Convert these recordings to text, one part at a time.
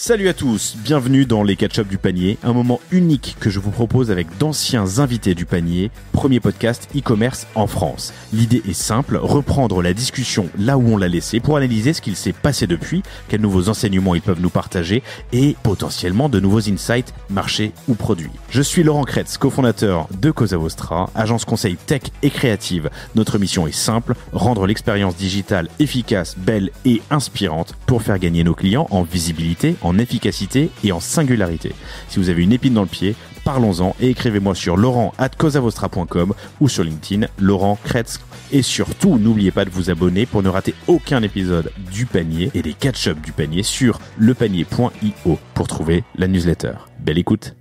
Salut à tous, bienvenue dans les catch-up du panier, un moment unique que je vous propose avec d'anciens invités du panier, premier podcast e-commerce en France. L'idée est simple, reprendre la discussion là où on l'a laissée pour analyser ce qu'il s'est passé depuis, quels nouveaux enseignements ils peuvent nous partager et potentiellement de nouveaux insights, marchés ou produits. Je suis Laurent Kretz, cofondateur de Cosa Vostra, agence conseil tech et créative. Notre mission est simple, rendre l'expérience digitale efficace, belle et inspirante pour faire gagner nos clients en visibilité, en efficacité et en singularité. Si vous avez une épine dans le pied, parlons-en et écrivez-moi sur laurent@cosavostra.com ou sur LinkedIn, Laurent Kretz. Et surtout, n'oubliez pas de vous abonner pour ne rater aucun épisode du panier et des catch-up du panier sur lepanier.io pour trouver la newsletter. Belle écoute!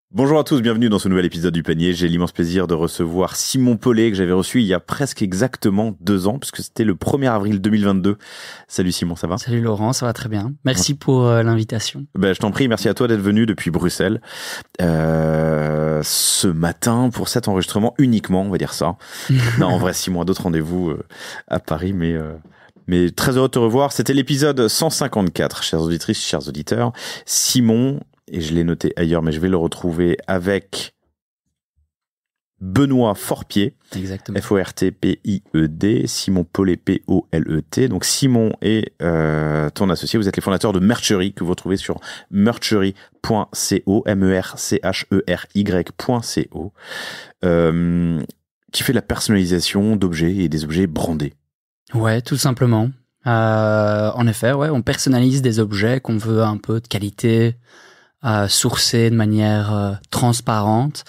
Bonjour à tous, bienvenue dans ce nouvel épisode du panier. J'ai l'immense plaisir de recevoir Simon Paulet que j'avais reçu il y a presque exactement 2 ans puisque c'était le 1er avril 2022. Salut Simon, ça va ? Salut Laurent, ça va très bien. Merci pour l'invitation. Je t'en prie, merci à toi d'être venu depuis Bruxelles ce matin pour cet enregistrement uniquement, on va dire ça. Non, en vrai, Simon a d'autres rendez-vous à Paris, mais très heureux de te revoir. C'était l'épisode 154, chères auditrices, chers auditeurs. Simon, et je l'ai noté ailleurs, mais je vais le retrouver avec Benoît Forpier. Exactement. Fortpied, Simon Paulet, Polet. Donc Simon est ton associé. Vous êtes les fondateurs de Merchery, que vous retrouvez sur merchery.co, merchery.co, qui fait de la personnalisation d'objets et des objets brandés. Ouais, tout simplement. En effet, ouais, on personnalise des objets qu'on veut un peu de qualité, sourcés de manière transparente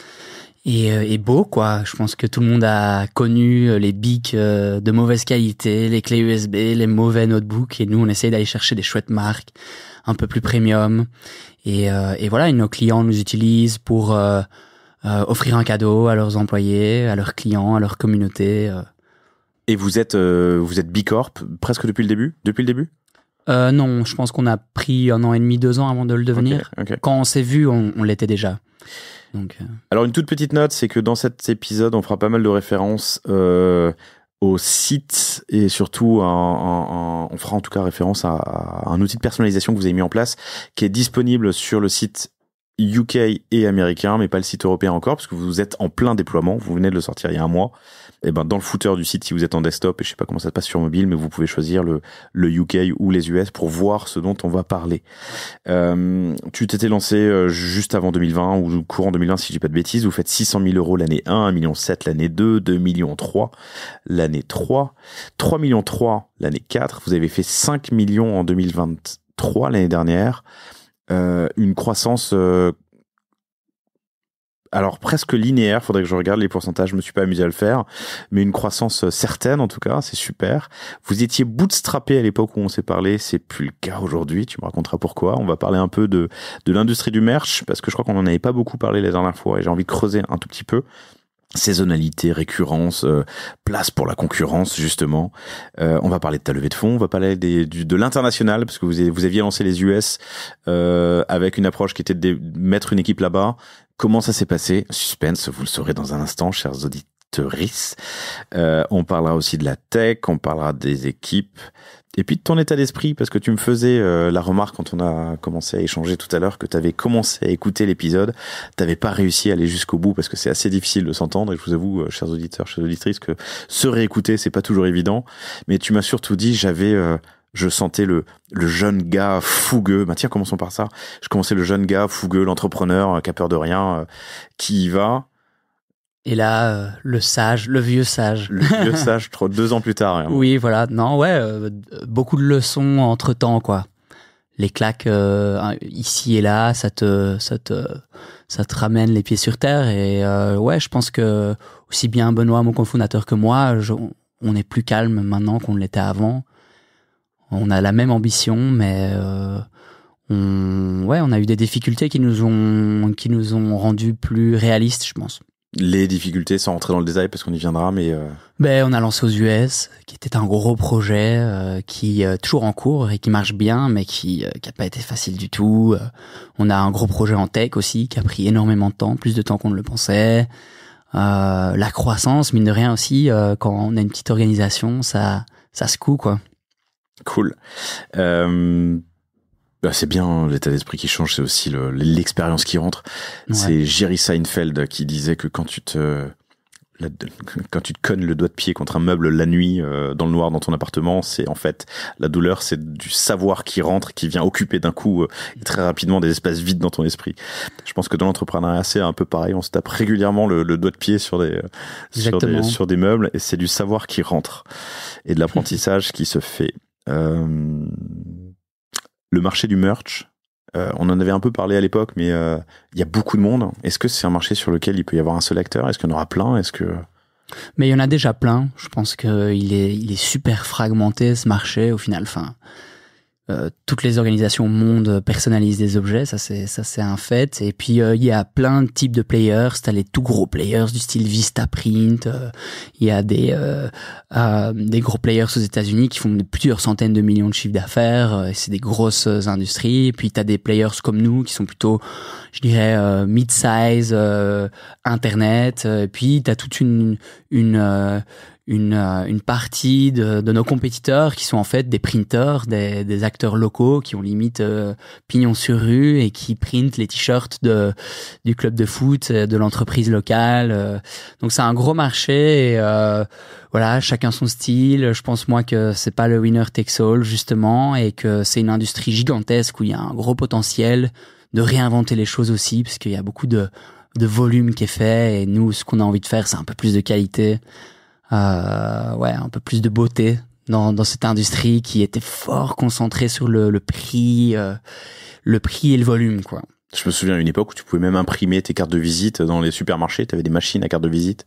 et beau, quoi. Je pense que tout le monde a connu les bics de mauvaise qualité, les clés USB, les mauvais notebooks, et nous on essaye d'aller chercher des chouettes marques un peu plus premium et voilà, et nos clients nous utilisent pour offrir un cadeau à leurs employés, à leurs clients, à leur communauté. Et vous êtes Bicorp presque depuis le début ? Non, je pense qu'on a pris 1 an et demi, 2 ans avant de le devenir. Okay. Quand on s'est vu, on l'était déjà. Donc, Alors une toute petite note, c'est que dans cet épisode, on fera pas mal de références au site et surtout on fera en tout cas référence à un outil de personnalisation que vous avez mis en place qui est disponible sur le site UK et américain, mais pas le site européen encore, parce que vous êtes en plein déploiement, vous venez de le sortir il y a 1 mois. Et dans le footer du site, si vous êtes en desktop, et je sais pas comment ça se passe sur mobile, mais vous pouvez choisir le UK ou les US pour voir ce dont on va parler. Tu t'étais lancé juste avant 2020 ou courant 2020, si je dis pas de bêtises. Vous faites 600 000 € l'année 1, 1,7 million l'année 2, 2,3 millions l'année 3, 3,3 millions l'année 4. Vous avez fait 5 millions en 2023 l'année dernière. Une croissance alors presque linéaire, faudrait que je regarde les pourcentages, je me suis pas amusé à le faire, mais une croissance certaine en tout cas, c'est super. Vous étiez bootstrappé à l'époque où on s'est parlé, c'est plus le cas aujourd'hui, tu me raconteras pourquoi. On va parler un peu de l'industrie du merch, parce que je crois qu'on en avait pas beaucoup parlé la dernière fois et j'ai envie de creuser un tout petit peu. Saisonnalité, récurrence, place pour la concurrence justement. On va parler de ta levée de fonds, on va parler de l'international parce que vous aviez lancé les US avec une approche qui était de mettre une équipe là-bas. Comment ça s'est passé ? Suspense, vous le saurez dans un instant, chers auditeurs. On parlera aussi de la tech, on parlera des équipes. Et puis de ton état d'esprit, parce que tu me faisais la remarque quand on a commencé à échanger tout à l'heure que tu avais commencé à écouter l'épisode, tu n'avais pas réussi à aller jusqu'au bout parce que c'est assez difficile de s'entendre, et je vous avoue, chers auditeurs, chères auditrices, que se réécouter, c'est pas toujours évident. Mais tu m'as surtout dit, je sentais le jeune gars fougueux. Tiens, commençons par ça. Je commençais le jeune gars fougueux, l'entrepreneur qui a peur de rien, qui y va. Et là, le vieux sage. Le vieux sage, 2 ans plus tard. Hein. Oui, voilà. Non, ouais, beaucoup de leçons entre-temps, quoi. Les claques ici et là, ça te ramène les pieds sur terre. Et ouais, je pense que aussi bien Benoît, mon cofondateur, que moi, on est plus calme maintenant qu'on l'était avant. On a la même ambition, mais on a eu des difficultés qui nous ont rendus plus réalistes, je pense. Les difficultés, sans rentrer dans le détail parce qu'on y viendra, mais... on a lancé aux US, qui était un gros projet qui est toujours en cours et qui marche bien, mais qui a pas été facile du tout. On a un gros projet en tech aussi, qui a pris énormément de temps, plus de temps qu'on ne le pensait. La croissance, mine de rien aussi, quand on a une petite organisation, ça secoue, quoi. Cool. C'est bien l'état d'esprit qui change, c'est aussi l'expérience qui rentre. Ouais. C'est Jerry Seinfeld qui disait que quand tu te cognes le doigt de pied contre un meuble la nuit dans le noir dans ton appartement, c'est en fait la douleur, c'est du savoir qui rentre, qui vient occuper d'un coup très rapidement des espaces vides dans ton esprit. Je pense que dans l'entrepreneuriat c'est un peu pareil, on se tape régulièrement le doigt de pied sur des meubles et c'est du savoir qui rentre et de l'apprentissage qui se fait. Le marché du merch, on en avait un peu parlé à l'époque, mais il y a beaucoup de monde. Est-ce que c'est un marché sur lequel il peut y avoir un seul acteur? Est-ce qu'il y en aura plein? Mais il y en a déjà plein. Je pense qu'il est super fragmenté, ce marché, au final. Enfin, toutes les organisations au monde personnalisent des objets, ça c'est un fait. Et puis il y a plein de types de players. T'as les tout gros players du style Vistaprint. Il y a des gros players aux États-Unis qui font plusieurs centaines de millions de chiffres d'affaires. C'est des grosses industries. Et puis t'as des players comme nous qui sont plutôt, je dirais, mid-size, internet. Et puis t'as toute une partie de nos compétiteurs qui sont en fait des printers, des acteurs locaux qui ont limite pignon sur rue et qui printent les t-shirts du club de foot, de l'entreprise locale. Donc c'est un gros marché et voilà, chacun son style. Je pense moi que c'est pas le winner takes all justement et que c'est une industrie gigantesque où il y a un gros potentiel de réinventer les choses aussi parce qu'il y a beaucoup de volume qui est fait et nous ce qu'on a envie de faire c'est un peu plus de qualité. Un peu plus de beauté dans cette industrie qui était fort concentrée sur le prix et le volume, quoi. Je me souviens à une époque où tu pouvais même imprimer tes cartes de visite dans les supermarchés. Tu avais des machines à cartes de visite.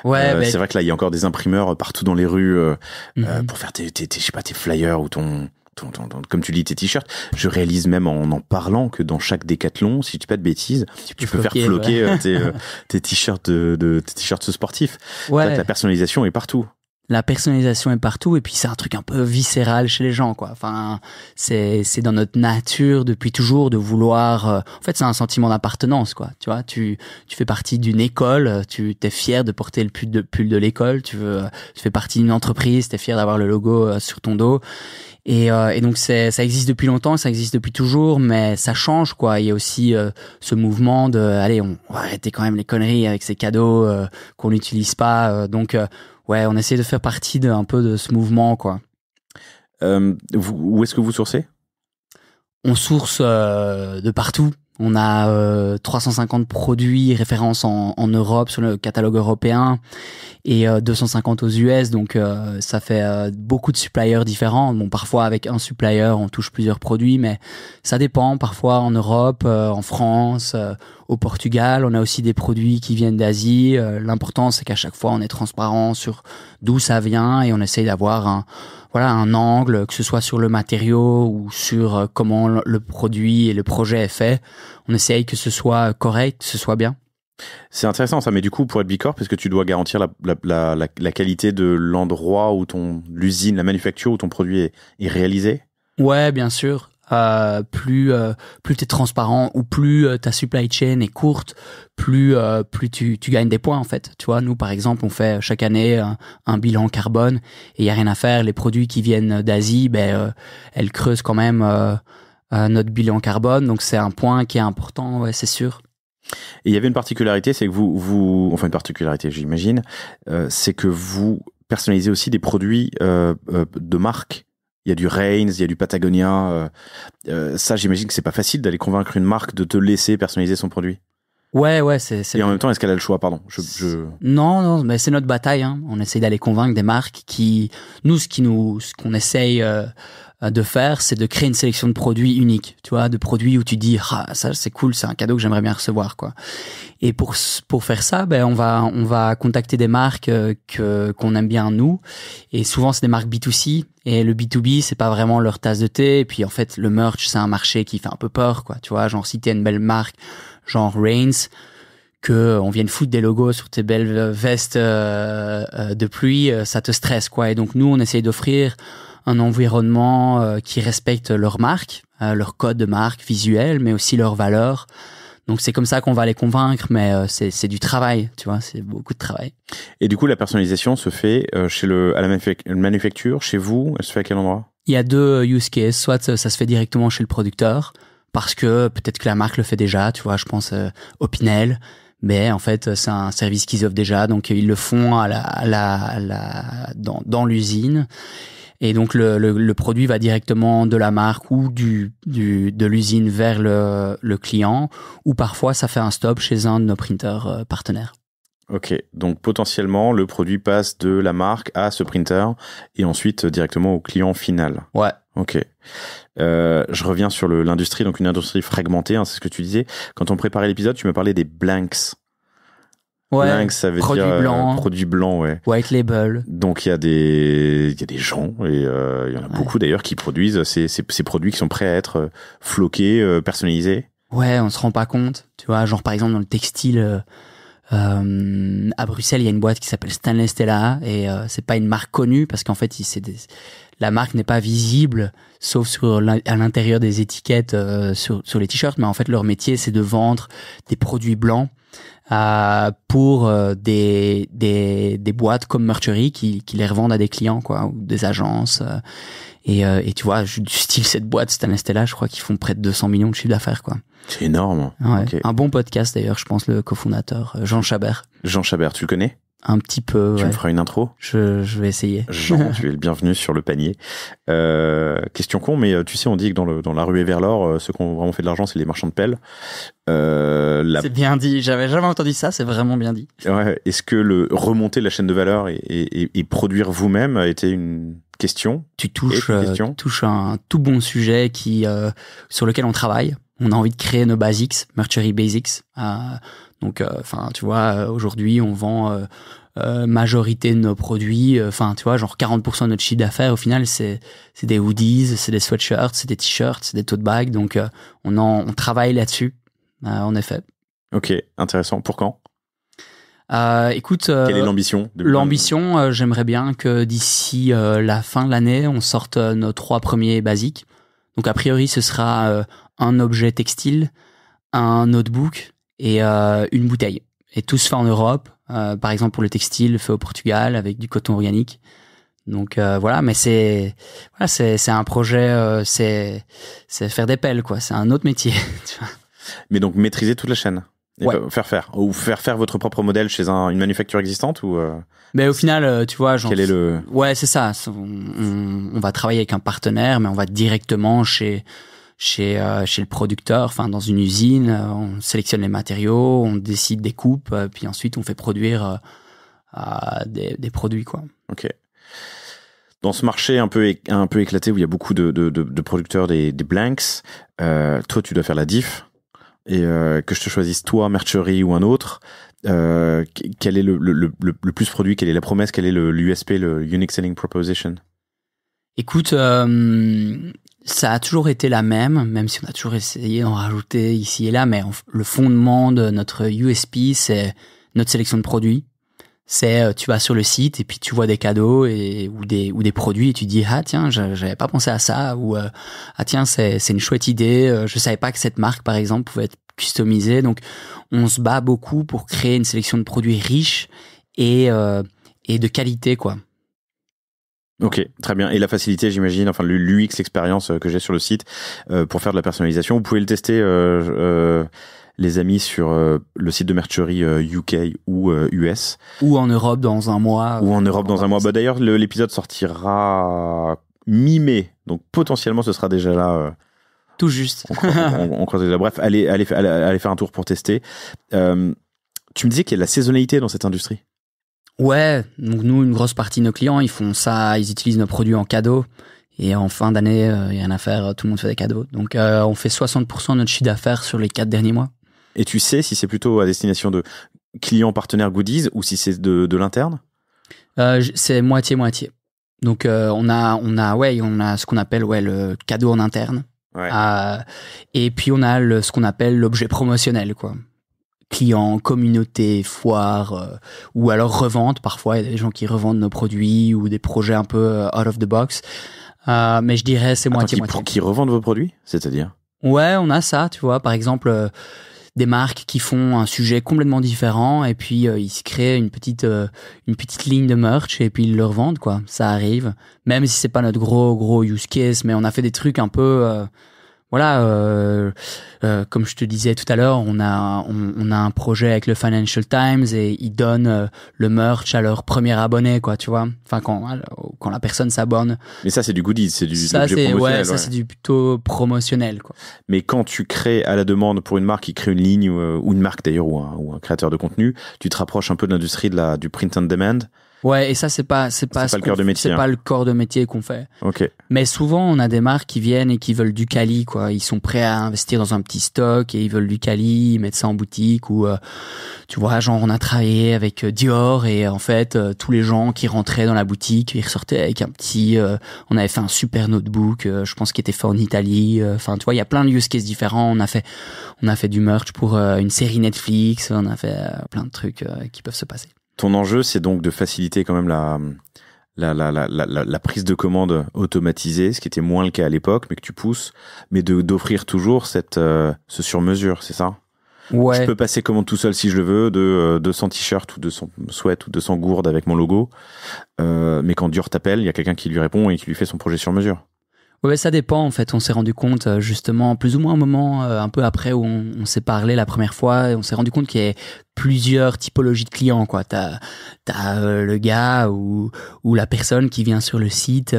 Ouais. C'est vrai que là, il y a encore des imprimeurs partout dans les rues pour faire tes flyers ou comme tu dis, tes t-shirts. Je réalise même en parlant que dans chaque Décathlon, si je dis pas de bêtises, tu peux faire floquer tes t-shirts tes t-shirts sportifs. Ouais. La personnalisation est partout. La personnalisation est partout et puis c'est un truc un peu viscéral chez les gens, quoi. Enfin, c'est dans notre nature depuis toujours de vouloir. En fait, c'est un sentiment d'appartenance, quoi. Tu vois, tu fais partie d'une école, tu t'es fier de porter le pull de l'école, tu fais partie d'une entreprise, t'es fier d'avoir le logo sur ton dos. Et donc ça existe depuis longtemps, ça existe depuis toujours, mais ça change, quoi. Il y a aussi ce mouvement de allez, on va arrêter quand même les conneries avec ces cadeaux qu'on n'utilise pas. Donc on essaie de faire partie un peu de ce mouvement, quoi. Où est-ce que vous sourcez? On source de partout. On a 350 produits références en Europe sur le catalogue européen et 250 aux US, donc ça fait beaucoup de suppliers différents. Bon, parfois avec un supplier on touche plusieurs produits, mais ça dépend. Parfois en Europe, en France, au Portugal, on a aussi des produits qui viennent d'Asie. L'important c'est qu'à chaque fois on est transparent sur d'où ça vient et on essaye d'avoir un angle, que ce soit sur le matériau ou sur comment le produit et le projet est fait. On essaye que ce soit correct, que ce soit bien. C'est intéressant ça, mais du coup pour être B Corp, est-ce que tu dois garantir la qualité de l'endroit où l'usine, la manufacture où ton produit est réalisé? Ouais, bien sûr. Plus t'es transparent ou plus ta supply chain est courte, plus tu gagnes des points en fait. Tu vois, nous par exemple, on fait chaque année un bilan carbone et il y a rien à faire. Les produits qui viennent d'Asie, elles creusent quand même notre bilan carbone, donc c'est un point qui est important, ouais, c'est sûr. Et il y avait une particularité, c'est que enfin une particularité, j'imagine, c'est que vous personnalisez aussi des produits de marque. Il y a du Reigns, il y a du Patagonia. Ça, j'imagine que c'est pas facile d'aller convaincre une marque de te laisser personnaliser son produit. Ouais, c'est. Et en même temps, est-ce qu'elle a le choix, pardon? Non, mais c'est notre bataille, hein. On essaye d'aller convaincre des marques ce qu'on essaye de faire, c'est de créer une sélection de produits uniques, tu vois, de produits où tu dis, ça c'est cool, c'est un cadeau que j'aimerais bien recevoir, quoi. Et pour faire ça, on va contacter des marques qu'on aime bien nous, et souvent c'est des marques B2C, et le B2B c'est pas vraiment leur tasse de thé, et puis en fait le merch c'est un marché qui fait un peu peur, quoi, tu vois, genre si t'es une belle marque genre Reigns, que on vienne foutre des logos sur tes belles vestes de pluie, ça te stresse, quoi. Et donc nous on essaye d'offrir un environnement qui respecte leur marque, leur code de marque visuel, mais aussi leurs valeurs. Donc c'est comme ça qu'on va les convaincre, mais c'est du travail, tu vois, c'est beaucoup de travail. Et du coup, la personnalisation se fait à la manufacture, chez vous, elle se fait à quel endroit? Il y a deux use cases. Soit ça se fait directement chez le producteur, parce que peut-être que la marque le fait déjà, tu vois, je pense Opinel, mais en fait c'est un service qu'ils offrent déjà, donc ils le font dans l'usine. Et donc le produit va directement de la marque ou de l'usine vers le client, ou parfois ça fait un stop chez un de nos printers partenaires. Ok, donc potentiellement le produit passe de la marque à ce printer et ensuite directement au client final. Ouais. Ok. Je reviens sur l'industrie, donc une industrie fragmentée, hein, c'est ce que tu disais. Quand on préparait l'épisode, tu me parlais des blanks. Ouais, blanks, ça veut produit dire blanc. Produit blanc, ouais. White label. Donc il y a des gens, et il y en a beaucoup d'ailleurs, qui produisent ces produits qui sont prêts à être floqués, personnalisés. Ouais, on se rend pas compte. Tu vois, genre par exemple dans le textile, à Bruxelles, il y a une boîte qui s'appelle Stanley Stella, et c'est pas une marque connue parce qu'en fait, la marque n'est pas visible, sauf à l'intérieur des étiquettes sur les t-shirts. Mais en fait, leur métier, c'est de vendre des produits blancs pour des boîtes comme Mercury qui les revendent à des clients, quoi, ou des agences. Et tu vois, du style cette boîte Stanley Stella, je crois qu'ils font près de 200 millions de chiffre d'affaires, quoi. C'est énorme. Ouais. Okay. Un bon podcast d'ailleurs, je pense, le cofondateur Jean Chabert. Jean Chabert, tu le connais ? Un petit peu. Tu me feras une intro ? Je vais essayer. Jean, tu es le bienvenu sur le panier. Question con, mais tu sais, on dit que dans la ruée vers l'or, ceux qui ont vraiment fait de l'argent, c'est les marchands de pelles. C'est bien dit. J'avais jamais entendu ça. C'est vraiment bien dit. Ouais. Est-ce que remonter la chaîne de valeur et produire vous-même a été une question ? Tu touches un tout bon sujet sur lequel on travaille. On a envie de créer nos basics, Mercury Basics. Donc, tu vois, aujourd'hui, on vend majorité de nos produits. Tu vois, genre 40% de notre chiffre d'affaires, au final, c'est des hoodies, c'est des sweatshirts, c'est des t-shirts, c'est des tote bags. Donc, on travaille là-dessus, en effet. Ok, intéressant. Pour quand ? Écoute, quelle est l'ambition ? L'ambition, j'aimerais bien que d'ici la fin de l'année, on sorte nos 3 premiers basiques. Donc, a priori, ce sera un objet textile, un notebook et une bouteille. Et tout se fait en Europe. Par exemple, pour le textile, fait au Portugal avec du coton organique. Donc voilà, mais c'est un projet, c'est faire des pelles, quoi. C'est un autre métier. Tu vois. Mais donc maîtriser toute la chaîne. Et ouais. faire faire votre propre modèle chez une manufacture existante ou Mais au final, tu vois, quel est le... Ouais, c'est ça. On va travailler avec un partenaire, mais on va directement chez le producteur, enfin dans une usine, on sélectionne les matériaux, on décide des coupes, puis ensuite on fait produire des produits, quoi. Ok. Dans ce marché un peu éclaté où il y a beaucoup de producteurs des blanks, toi tu dois faire la diff, et que je te choisisse toi, Mercury ou un autre, quel est le plus produit, quelle est la promesse, quel est l'USP, le Unique Selling Proposition? Écoute, ça a toujours été la même si on a toujours essayé d'en rajouter ici et là, mais le fondement de notre USP, c'est notre sélection de produits. C'est tu vas sur le site et puis tu vois des cadeaux ou des produits et tu dis ah tiens, j'avais pas pensé à ça, ou ah tiens, c'est une chouette idée, je savais pas que cette marque par exemple pouvait être customisée. Donc on se bat beaucoup pour créer une sélection de produits riches et de qualité, quoi. Ok, très bien. Et la facilité, j'imagine, enfin l'UX, l'expérience que j'ai sur le site pour faire de la personnalisation. Vous pouvez le tester, les amis, sur le site de Mercury UK ou US. Ou en Europe dans un mois. Ou en Europe dans un mois. Bah, d'ailleurs, l'épisode sortira mi-mai, donc potentiellement ce sera déjà là. Tout juste. On croise déjà. Bref, allez faire un tour pour tester. Tu me disais qu'il y a de la saisonnalité dans cette industrie. Ouais, donc nous, une grosse partie de nos clients, ils font ça, ils utilisent nos produits en cadeau. Et en fin d'année, il n'y a rien à faire, tout le monde fait des cadeaux. Donc on fait 60% de notre chiffre d'affaires sur les 4 derniers mois. Et tu sais si c'est plutôt à destination de clients partenaires goodies ou si c'est de l'interne? C'est moitié-moitié. Donc on a ce qu'on appelle le cadeau en interne. Ouais. Et puis on a ce qu'on appelle l'objet promotionnel, quoi. Clients, communauté, foire, ou alors revente. Parfois, il y a des gens qui revendent nos produits ou des projets un peu out of the box. Mais je dirais c'est moitié-moitié. Pour qui revendent vos produits, c'est-à-dire? Ouais, on a ça, tu vois. Par exemple, des marques qui font un sujet complètement différent et puis ils se créent une petite ligne de merch et puis ils le revendent, quoi. Ça arrive, même si c'est pas notre gros use case, mais on a fait des trucs un peu comme je te disais tout à l'heure, on a un projet avec le Financial Times et ils donnent le merch à leur premier abonné, quoi, tu vois. Enfin, quand la personne s'abonne. Mais ça, c'est du goodies, c'est du ça, objet c'est, promotionnel. ouais, ça, c'est du plutôt promotionnel, quoi. Mais quand tu crées à la demande pour une marque qui crée une ligne ou une marque d'ailleurs ou un créateur de contenu, tu te rapproches un peu de l'industrie du print on demand. Ouais, et ça c'est pas le cœur de métier. C'est pas le corps de métier qu'on fait. Ok. Mais souvent on a des marques qui viennent et qui veulent du quali, quoi. Ils sont prêts à investir dans un petit stock et ils veulent du quali, ils mettent ça en boutique ou tu vois, genre on a travaillé avec Dior et en fait tous les gens qui rentraient dans la boutique, ils ressortaient avec un petit on avait fait un super notebook, je pense qui était fait en Italie, enfin tu vois, il y a plein de use cases différents. On a fait du merch pour une série Netflix, on a fait plein de trucs qui peuvent se passer. Ton enjeu, c'est donc de faciliter quand même la prise de commande automatisée, ce qui était moins le cas à l'époque, mais que tu pousses, mais d'offrir toujours ce sur-mesure, c'est ça? Ouais. Je peux passer commande tout seul si je le veux, de 200 t-shirts ou 200 sweats ou 200 gourdes avec mon logo, mais quand Dior t'appelle, il y a quelqu'un qui lui répond et qui lui fait son projet sur mesure. Ouais, ça dépend en fait. On s'est rendu compte justement plus ou moins un moment un peu après où on s'est parlé la première fois, et on s'est rendu compte qu'il y avait plusieurs typologies de clients, quoi. T'as le gars ou la personne qui vient sur le site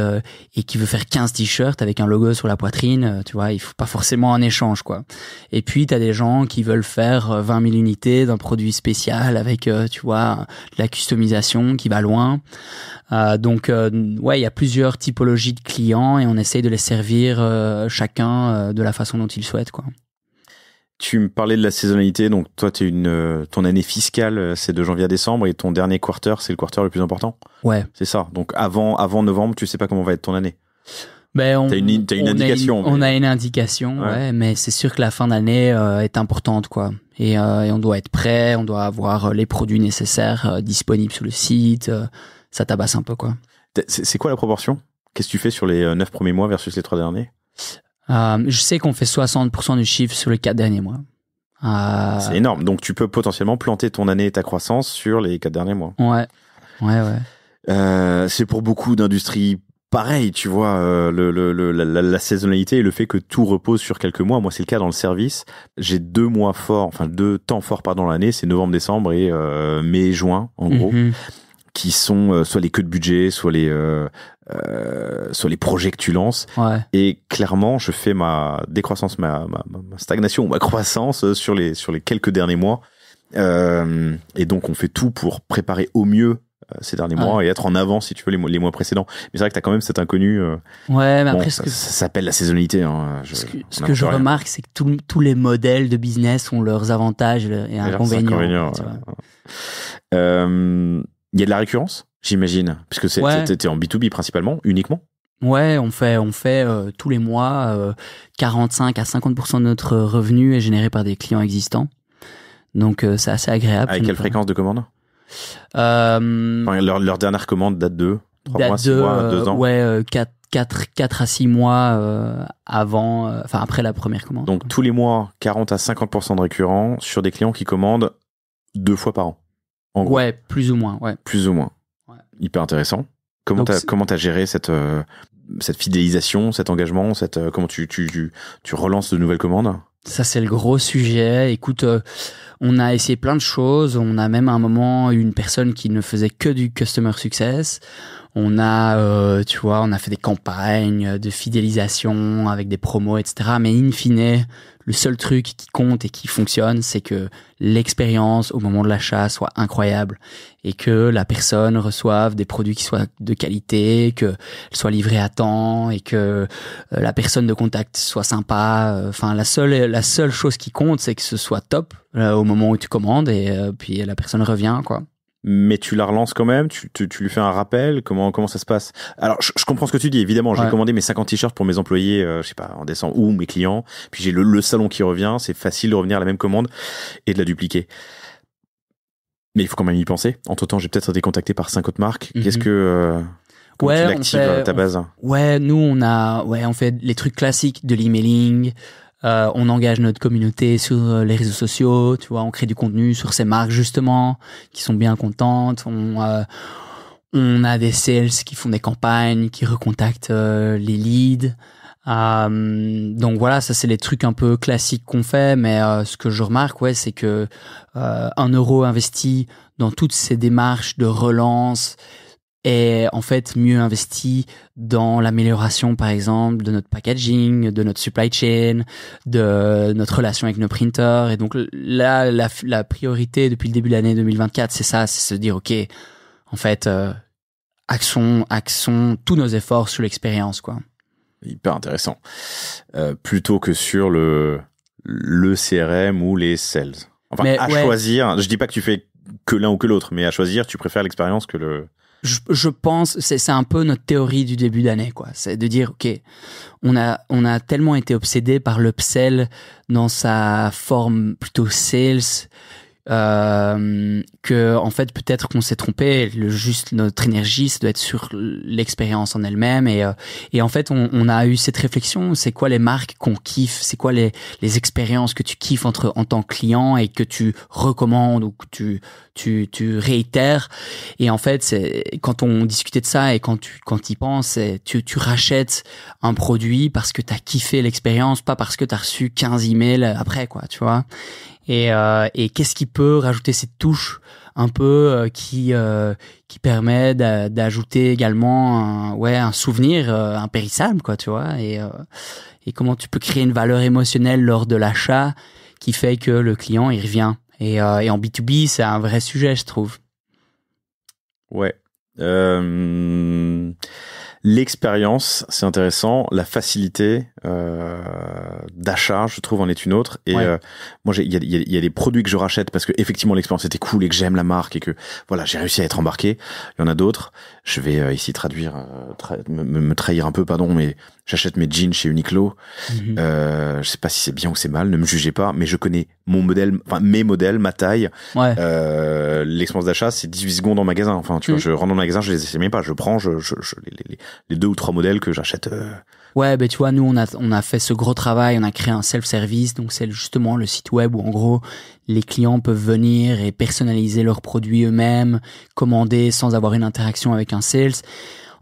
et qui veut faire 15 t-shirts avec un logo sur la poitrine, tu vois, il faut pas forcément un échange, quoi. Et puis t'as des gens qui veulent faire 20 000 unités d'un produit spécial avec tu vois, de la customisation qui va loin. Donc ouais, il y a plusieurs typologies de clients et on essaye de les servir chacun de la façon dont ils souhaitent, quoi. Tu me parlais de la saisonnalité, donc toi ton année fiscale c'est de janvier à décembre et ton dernier quarter c'est le quarter le plus important. Ouais. C'est ça. Donc avant novembre, tu sais pas comment va être ton année. Ben t'as une indication. On a une indication, ouais, mais c'est sûr que la fin d'année est importante, quoi. Et on doit être prêt, on doit avoir les produits nécessaires disponibles sur le site. Ça tabasse un peu, quoi. C'est quoi la proportion? Qu'est-ce que tu fais sur les 9 premiers mois versus les 3 derniers? Je sais qu'on fait 60% du chiffre sur les 4 derniers mois. C'est énorme. Donc tu peux potentiellement planter ton année et ta croissance sur les 4 derniers mois. Ouais. C'est pour beaucoup d'industries pareil, tu vois, la saisonnalité et le fait que tout repose sur quelques mois. Moi, c'est le cas dans le service. j'ai 2 temps forts dans l'année, c'est novembre, décembre et mai, juin, en gros, qui sont soit les queues de budget, soit les projets que tu lances. Ouais. Et clairement, je fais ma décroissance, ma stagnation, ma croissance sur les quelques derniers mois. Et donc, on fait tout pour préparer au mieux ces derniers mois et être en avant, si tu veux, les mois précédents. Mais c'est vrai que t'as quand même cet inconnu. Ouais, mais après, ça s'appelle la saisonnalité. Hein. Ce que je remarque, c'est que tous les modèles de business ont leurs avantages et inconvénients. Il y a de la récurrence, j'imagine, puisque t'es en B2B principalement, uniquement. Ouais, on fait tous les mois 45 à 50% de notre revenu est généré par des clients existants. Donc c'est assez agréable. Avec quelle fréquence de commande? Leur dernière commande date de 3 mois, 6 mois, 2 ans. Ouais, 4 à 6 mois après la première commande. Donc tous les mois, 40 à 50% de récurrents sur des clients qui commandent 2 fois par an. En gros. Ouais, plus ou moins, ouais. Plus ou moins. Ouais. Hyper intéressant. Comment t'as géré cette fidélisation, cet engagement, comment tu relances de nouvelles commandes? Ça, c'est le gros sujet. Écoute, on a essayé plein de choses. On a même à un moment eu une personne qui ne faisait que du customer success. On a, on a fait des campagnes de fidélisation avec des promos, etc. Mais in fine, le seul truc qui compte et qui fonctionne, c'est que l'expérience au moment de l'achat soit incroyable et que la personne reçoive des produits qui soient de qualité, qu'elle soit livrée à temps et que la personne de contact soit sympa. Enfin, la seule chose qui compte, c'est que ce soit top au moment où tu commandes et puis la personne revient, quoi. Mais tu la relances quand même, tu lui fais un rappel, comment ça se passe? Alors, je comprends ce que tu dis, évidemment, j'ai commandé mes 50 t-shirts pour mes employés, en décembre, ou mes clients, puis j'ai le salon qui revient, c'est facile de revenir à la même commande et de la dupliquer. Mais il faut quand même y penser. Entre-temps, j'ai peut-être été contacté par 5 autres marques. Qu'est-ce que... comment tu l'actives, ta base? Ouais, nous, on fait les trucs classiques de l'emailing, On engage notre communauté sur les réseaux sociaux, tu vois, on crée du contenu sur ces marques justement qui sont bien contentes. On a des sales qui font des campagnes, qui recontactent les leads. Donc voilà, ça c'est les trucs un peu classiques qu'on fait, mais ce que je remarque, ouais, c'est que 1 € investi dans toutes ces démarches de relance est en fait mieux investi dans l'amélioration, par exemple, de notre packaging, de notre supply chain, de notre relation avec nos printers. Et donc là, la priorité depuis le début de l'année 2024, c'est ça, c'est se dire, ok, en fait, axons tous nos efforts sur l'expérience, quoi. Hyper intéressant. Plutôt que sur le CRM ou les sales. Enfin, mais, choisir, je dis pas que tu fais que l'un ou que l'autre, mais à choisir, tu préfères l'expérience que le... Je pense, c'est un peu notre théorie du début d'année, quoi. C'est de dire, ok, on a tellement été obsédé par l'upsell dans sa forme plutôt sales, que en fait peut-être qu'on s'est trompé. Notre énergie, ça doit être sur l'expérience en elle-même, et en fait on a eu cette réflexion. C'est quoi les marques qu'on kiffe, c'est quoi les expériences que tu kiffes en tant que client et que tu recommandes ou que tu réitères. Et en fait, c'est quand on discutait de ça et quand y penses, tu rachètes un produit parce que t'as kiffé l'expérience, pas parce que t'as reçu 15 emails après, quoi, tu vois. Et qu'est-ce qui peut rajouter cette touche un peu qui permet d'ajouter également un souvenir impérissable, quoi, tu vois, et comment tu peux créer une valeur émotionnelle lors de l'achat qui fait que le client il revient. Et en B2B, c'est un vrai sujet, je trouve. Ouais. L'expérience, c'est intéressant. La facilité d'achat, je trouve, en est une autre. Et moi, il y a des produits que je rachète parce que effectivement l'expérience était cool et que j'aime la marque et que voilà, j'ai réussi à être embarqué. Il y en a d'autres. Je vais ici me trahir un peu, pardon, mais j'achète mes jeans chez Uniqlo. Je sais pas si c'est bien ou c'est mal, ne me jugez pas, mais je connais mon modèle, enfin mes modèles, ma taille. L'expérience d'achat, c'est 18 secondes en magasin. Enfin, tu vois, je rentre dans le magasin, je les essaie même pas. Je prends, les 2 ou 3 modèles que j'achète. Ouais, ben tu vois, nous on a fait ce gros travail, on a créé un self-service, donc c'est justement le site web où en gros les clients peuvent venir et personnaliser leurs produits eux-mêmes, commander sans avoir une interaction avec un sales.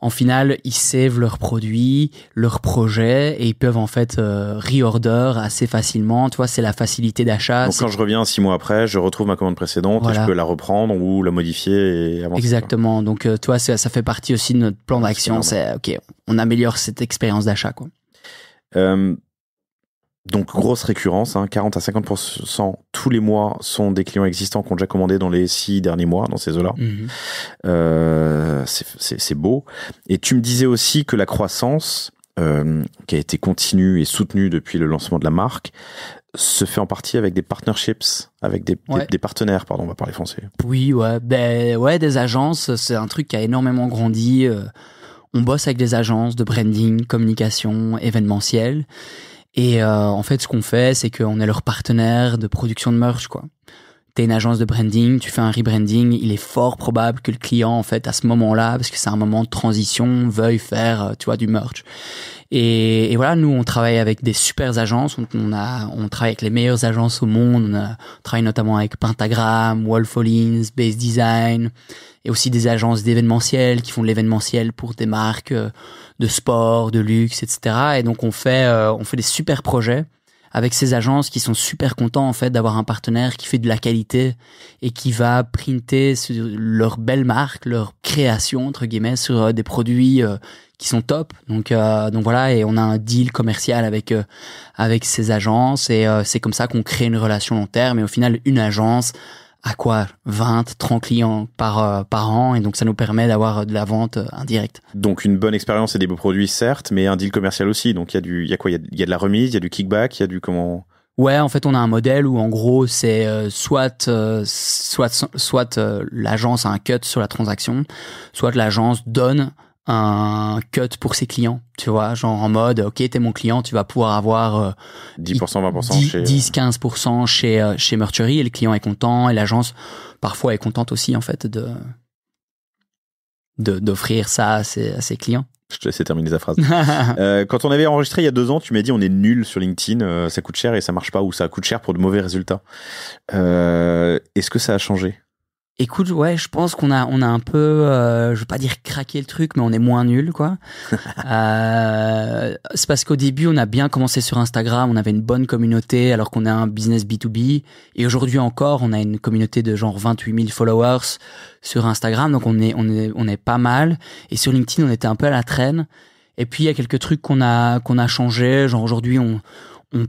En final, ils savent leurs produits, leurs projets, et ils peuvent en fait reorder assez facilement. Tu vois, c'est la facilité d'achat. Donc quand je reviens 6 mois après, je retrouve ma commande précédente et je peux la reprendre ou la modifier et avancer. Exactement. Quoi. Donc tu vois, ça fait partie aussi de notre plan d'action. C'est ok, on améliore cette expérience d'achat, quoi. Donc grosse récurrence, 40 à 50% tous les mois sont des clients existants qui ont déjà commandé dans les 6 derniers mois, dans ces eaux-là. C'est beau. Et tu me disais aussi que la croissance, qui a été continue et soutenue depuis le lancement de la marque, se fait en partie avec des partnerships, avec des partenaires, pardon, on va parler français. Oui, des agences, c'est un truc qui a énormément grandi. On bosse avec des agences de branding, communication, événementiel. Et en fait, ce qu'on fait, c'est qu'on est leur partenaire de production de merch, quoi. T'es une agence de branding, tu fais un rebranding, il est fort probable que le client, en fait, à ce moment-là, parce que c'est un moment de transition, veuille faire, tu vois, du merch. Et voilà, nous, on travaille avec des super agences. On travaille avec les meilleures agences au monde. On travaille notamment avec Pentagram, Wolf Hollins, Base Design, et aussi des agences d'événementiel qui font de l'événementiel pour des marques de sport, de luxe, etc. Et donc, on fait des super projets avec ces agences qui sont super contents en fait d'avoir un partenaire qui fait de la qualité et qui va printer sur leur belle marque, leur création entre guillemets sur des produits qui sont top. Donc voilà, et on a un deal commercial avec ces agences et c'est comme ça qu'on crée une relation long terme. Et au final, une agence a 20, 30 clients par an, et donc ça nous permet d'avoir de la vente indirecte. Donc une bonne expérience et des beaux produits certes, mais un deal commercial aussi. Donc il y a de la remise, il y a du kickback, il y a du comment? Ouais, en fait, on a un modèle où en gros c'est soit l'agence a un cut sur la transaction, soit l'agence donne un cut pour ses clients, tu vois, genre en mode ok, t'es mon client, tu vas pouvoir avoir 10%, 20% 10-15% chez Merchery, et le client est content et l'agence parfois est contente aussi en fait d'offrir ça à ses clients. Je te laisse terminer ta phrase. Quand on avait enregistré il y a 2 ans, tu m'as dit on est nul sur LinkedIn, ça coûte cher et ça marche pas, ou ça coûte cher pour de mauvais résultats. Est-ce que ça a changé? Écoute, ouais, je pense qu'on a un peu, je veux pas dire craqué le truc, mais on est moins nul, quoi. C'est parce qu'au début, on a bien commencé sur Instagram, on avait une bonne communauté, alors qu'on a un business B2B. Et aujourd'hui encore, on a une communauté de genre 28 000 followers sur Instagram, donc on est pas mal. Et sur LinkedIn, on était un peu à la traîne. Et puis il y a quelques trucs qu'on a changé, genre aujourd'hui, on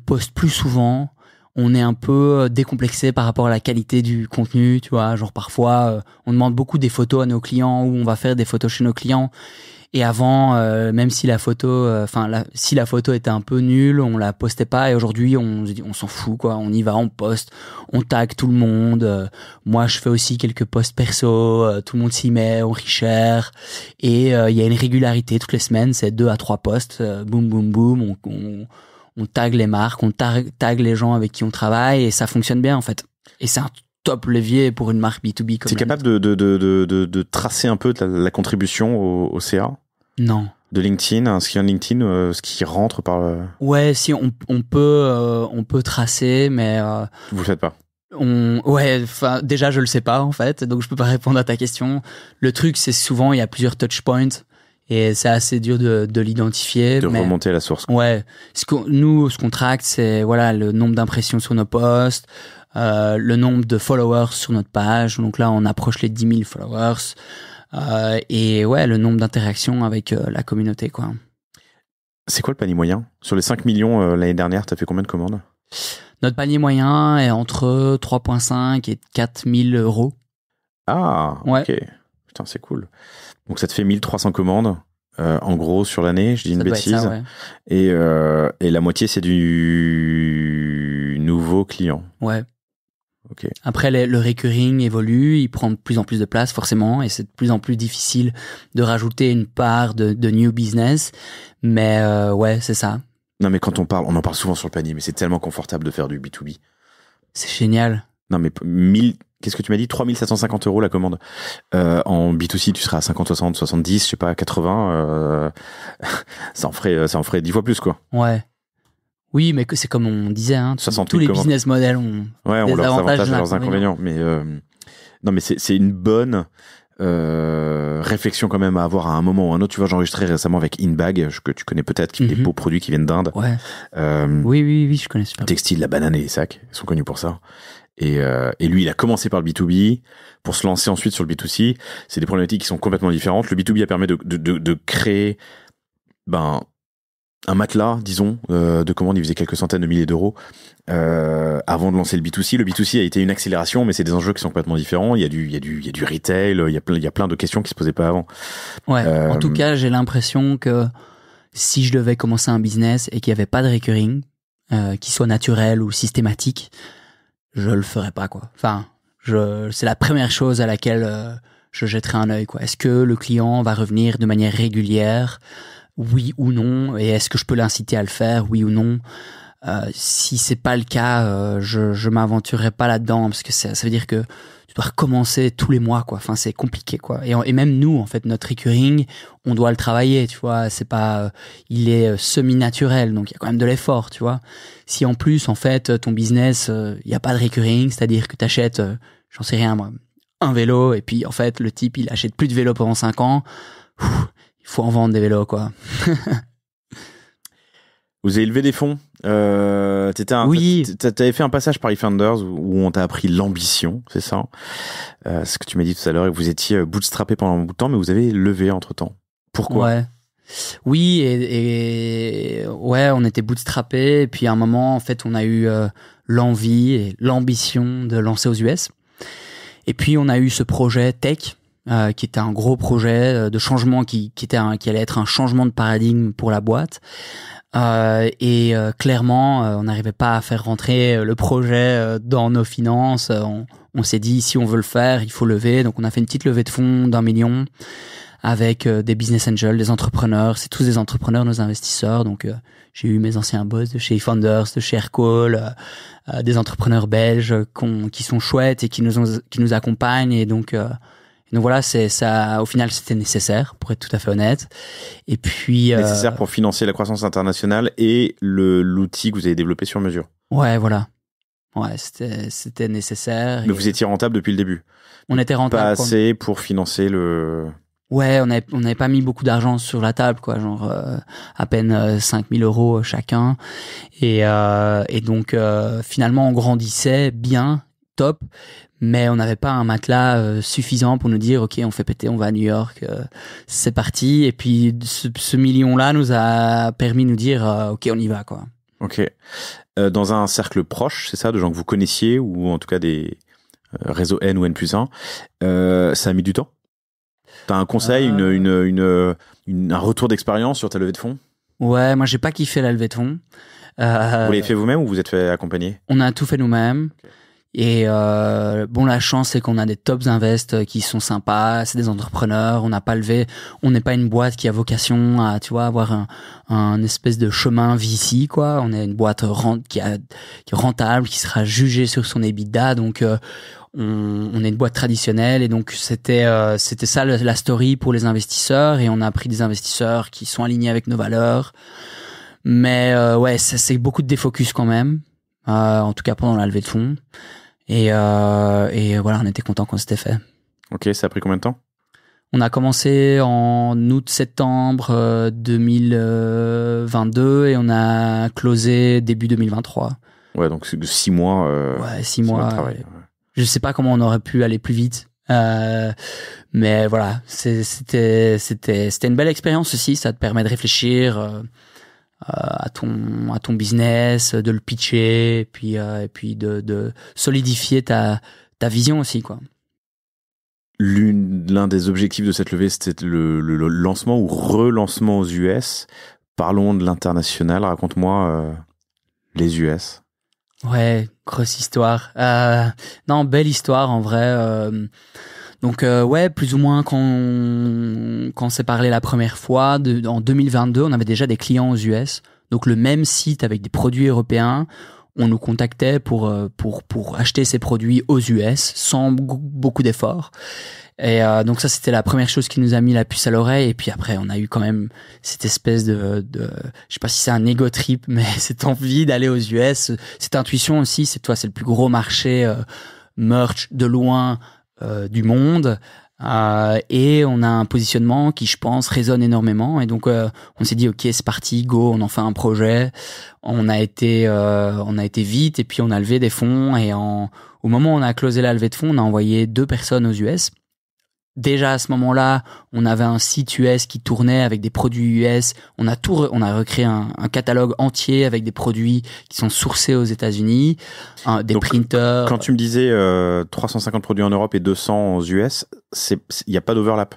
poste plus souvent. On est un peu décomplexé par rapport à la qualité du contenu, tu vois. Genre parfois, on demande beaucoup des photos à nos clients ou on va faire des photos chez nos clients. Et avant, même si la photo, si la photo était un peu nulle, on la postait pas. Et aujourd'hui, on s'en fout, quoi. On y va, on poste, on tag tout le monde. Moi, je fais aussi quelques posts perso. Tout le monde s'y met, on share. Et il y a une régularité toutes les semaines. C'est 2 à 3 posts. Boum, boum, boum. On tag les marques, on tag les gens avec qui on travaille et ça fonctionne bien en fait. Et c'est un top levier pour une marque B2B comme. T'es capable de tracer un peu la contribution au CA? Non. De LinkedIn, ce qui est LinkedIn, ce qui rentre par. Ouais, si on peut tracer, mais. Vous le faites pas. Déjà je le sais pas en fait, donc je peux pas répondre à ta question. Le truc c'est souvent il y a plusieurs touch points. Et c'est assez dur de l'identifier. De remonter à la source. Ouais. Ce qu'on traque, c'est voilà le nombre d'impressions sur nos posts, le nombre de followers sur notre page. Donc là, on approche les 10 000 followers. Et ouais, le nombre d'interactions avec la communauté, quoi. C'est quoi le panier moyen? Sur les 5 millions l'année dernière, t'as fait combien de commandes? Notre panier moyen est entre 3,5 et 4 000 euros. Ah, ouais. Ok. Putain, c'est cool. Donc ça te fait 1300 commandes en gros sur l'année, je dis une bêtise. Ça, ouais. Et la moitié c'est du nouveau client. Ouais. Ok. Après le recurring évolue, il prend de plus en plus de place forcément et c'est de plus en plus difficile de rajouter une part de new business. Mais ouais, c'est ça. Non mais quand on en parle souvent sur le panier, mais c'est tellement confortable de faire du B2B. C'est génial. Non mais qu'est-ce que tu m'as dit? 3750 € la commande. En B2C, tu seras à 50, 60, 70, je sais pas, 80. Ça en ferait 10 fois plus, quoi. Ouais. Oui, mais c'est comme on disait, hein. Tous les business models ont leurs avantages et leurs inconvénients. Mais, non, mais c'est une bonne, réflexion quand même à avoir à un moment ou à un autre. Tu vois, j'ai enregistré récemment avec Inbag, que tu connais peut-être, qui fait des beaux produits qui viennent d'Inde. Ouais. Oui, je connais super. Textile, la banane et les sacs. Ils sont connus pour ça. Et lui, il a commencé par le B2B pour se lancer ensuite sur le B2C. C'est des problématiques qui sont complètement différentes. Le B2B a permis de créer, un matelas, disons, de commandes. Il faisait quelques centaines de milliers d'euros, avant de lancer le B2C. Le B2C a été une accélération, mais c'est des enjeux qui sont complètement différents. Il y a du retail, il y a plein de questions qui se posaient pas avant. Ouais. En tout cas, j'ai l'impression que si je devais commencer un business et qu'il y avait pas de recurring, qui soit naturel ou systématique, je le ferais pas, quoi. Enfin, c'est la première chose à laquelle je jetterai un œil, quoi. Est-ce que le client va revenir de manière régulière, oui ou non, et est-ce que je peux l'inciter à le faire, oui ou non? Si c'est pas le cas, je m'aventurerai pas là-dedans parce que ça veut dire que tu dois recommencer tous les mois, quoi. Enfin, c'est compliqué, quoi. Et même nous, en fait, notre recurring, on doit le travailler, tu vois. C'est pas, il est semi-naturel, donc il y a quand même de l'effort, tu vois. Si en plus, en fait, ton business, il y a pas de recurring, c'est-à-dire que t'achètes, j'en sais rien, moi, un vélo, et puis en fait, le type, il achète plus de vélo pendant 5 ans. Il faut en vendre des vélos, quoi. Vous avez levé des fonds. Oui. T'avais fait un passage par eFounders où on t'a appris l'ambition, c'est ça? Ce que tu m'as dit tout à l'heure, et que vous étiez bootstrappé pendant un bout de temps, mais vous avez levé entre-temps. Pourquoi? Ouais. Oui, et ouais, on était bootstrappé, et puis à un moment, en fait, on a eu l'envie et l'ambition de lancer aux US. Et puis, on a eu ce projet tech, qui était un gros projet de changement, qui allait être un changement de paradigme pour la boîte. Clairement, on n'arrivait pas à faire rentrer le projet dans nos finances. On s'est dit, si on veut le faire, il faut lever. Donc, on a fait une petite levée de fonds d'1 million avec des business angels, des entrepreneurs. C'est tous des entrepreneurs, nos investisseurs. Donc, j'ai eu mes anciens boss de chez eFounders, de chez Aircall, des entrepreneurs belges qui sont chouettes et qui nous accompagnent. Et donc Donc voilà, c'est ça. Au final, c'était nécessaire, pour être tout à fait honnête. Et puis nécessaire pour financer la croissance internationale et l'outil que vous avez développé sur mesure. Ouais, voilà. Ouais, c'était nécessaire. Mais vous étiez rentable depuis le début. On était rentable. Pas assez pour financer le. Ouais, on n'avait pas mis beaucoup d'argent sur la table, quoi, genre à peine 5 000 euros chacun. Et donc finalement, on grandissait bien, top, mais on n'avait pas un matelas suffisant pour nous dire, ok, on fait péter, on va à New York, c'est parti. Et puis ce million-là nous a permis de nous dire, ok, on y va, quoi. Ok. Dans un cercle proche, c'est ça, de gens que vous connaissiez ou en tout cas des réseaux N ou N+1, ça a mis du temps? T'as un conseil, un retour d'expérience sur ta levée de fonds? Ouais, moi j'ai pas kiffé la levée de fonds. Vous l'avez fait vous-même ou vous êtes fait accompagner? On a tout fait nous-mêmes. Okay. Et bon, la chance c'est qu'on a des tops invests qui sont sympas, c'est des entrepreneurs. On n'a pas levé, on n'est pas une boîte qui a vocation à, tu vois, avoir un espèce de chemin VC, quoi. On est une boîte qui est rentable, qui sera jugée sur son EBITDA, donc on est une boîte traditionnelle et donc c'était ça la story pour les investisseurs et on a pris des investisseurs qui sont alignés avec nos valeurs. Mais ouais, ça c'est beaucoup de défocus quand même, en tout cas pendant la levée de fonds. Et voilà, on était content quand c'était fait. Ok, ça a pris combien de temps? On a commencé en août-septembre 2022 et on a closé début 2023. Ouais, donc 6 mois. Ouais, 6 mois de travail. Ouais. Je sais pas comment on aurait pu aller plus vite. Mais voilà, c'était une belle expérience aussi. Ça te permet de réfléchir à ton business, de le pitcher, et puis de solidifier ta vision aussi, quoi. L'un des objectifs de cette levée, c'était le lancement ou relancement aux US. Parlons de l'international. Raconte-moi les US. Ouais, grosse histoire. Non, belle histoire en vrai. Donc ouais, plus ou moins quand on s'est parlé la première fois, en 2022, on avait déjà des clients aux US. Donc le même site avec des produits européens, on nous contactait pour acheter ces produits aux US sans beaucoup d'efforts. Et donc ça, c'était la première chose qui nous a mis la puce à l'oreille. Et puis après, on a eu quand même cette espèce de je sais pas si c'est un ego trip, mais cette envie d'aller aux US, cette intuition aussi. C'est le plus gros marché merch de loin du monde. Et on a un positionnement qui, je pense, résonne énormément. Et donc, on s'est dit, ok, c'est parti, go, on en fait un projet. On a été vite et puis on a levé des fonds. Et au moment où on a closé la levée de fonds, on a envoyé 2 personnes aux US. Déjà à ce moment-là, on avait un site US qui tournait avec des produits US. On a recréé un catalogue entier avec des produits qui sont sourcés aux États-Unis, des donc, printers. Quand tu me disais 350 produits en Europe et 200 aux US, il n'y a pas d'overlap?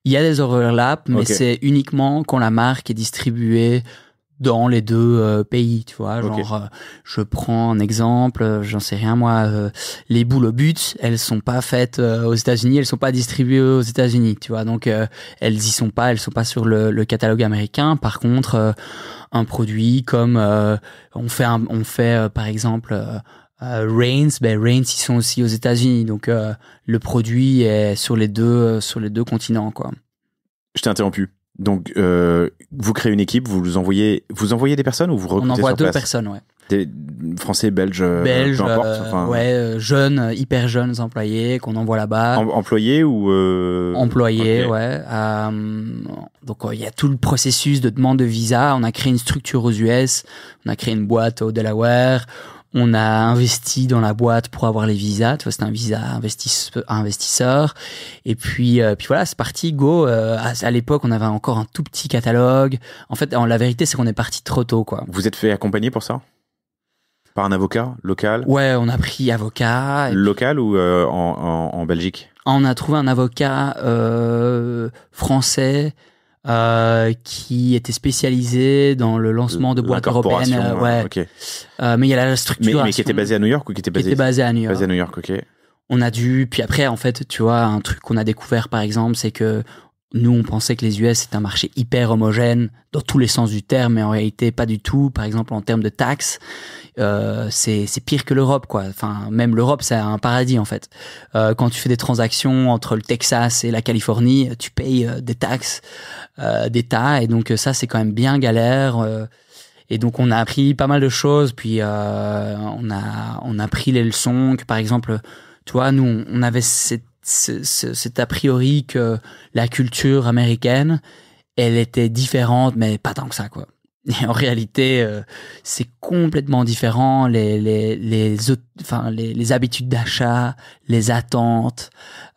Il y a des overlaps, mais c'est uniquement quand la marque est distribuée dans les 2 pays, tu vois. Genre, je prends un exemple, j'en sais rien moi, les boules au but, elles sont pas faites aux États-Unis, elles sont pas distribuées aux États-Unis, tu vois. Donc elles sont pas sur le catalogue américain. Par contre, un produit comme on fait par exemple Reigns, Reigns ils sont aussi aux États-Unis. Donc le produit est sur les deux continents, quoi. Je t'ai interrompu. Donc, vous créez une équipe, vous envoyez des personnes ou vous recrutez sur place? On envoie 2 personnes, ouais. Des Français, Belges, peu importe. Ouais, jeunes, hyper jeunes employés qu'on envoie là-bas. Employés ou employés, ouais. Donc il y a tout le processus de demande de visa. On a créé une structure aux US, on a créé une boîte au Delaware. On a investi dans la boîte pour avoir les visas. Tu vois, c'était un visa investisseur. Et puis voilà, c'est parti, go. À l'époque, on avait encore un tout petit catalogue. En fait, la vérité, c'est qu'on est parti trop tôt, quoi. Vous êtes fait accompagner pour ça? Par un avocat local? Ouais, on a pris avocat. Local ou en Belgique? On a trouvé un avocat français qui était spécialisé dans le lancement de boîtes européennes. Ouais. Okay. Mais il y a la structure. Mais qui était basé à New York ou qui était basé à New York? Basé à New York, ok. On a puis après, en fait, tu vois, un truc qu'on a découvert, par exemple, c'est que nous, on pensait que les US c'était un marché hyper homogène dans tous les sens du terme, mais en réalité pas du tout. Par exemple, en termes de taxes, c'est pire que l'Europe, quoi. Enfin, même l'Europe, c'est un paradis en fait. Quand tu fais des transactions entre le Texas et la Californie, tu payes des taxes d'État, et donc ça, c'est quand même bien galère. Et donc on a appris pas mal de choses, puis on a pris les leçons que, par exemple, tu vois, nous on avait cet a priori que la culture américaine, elle était différente, mais pas tant que ça, quoi. Et en réalité, c'est complètement différent. Les habitudes d'achat, les attentes,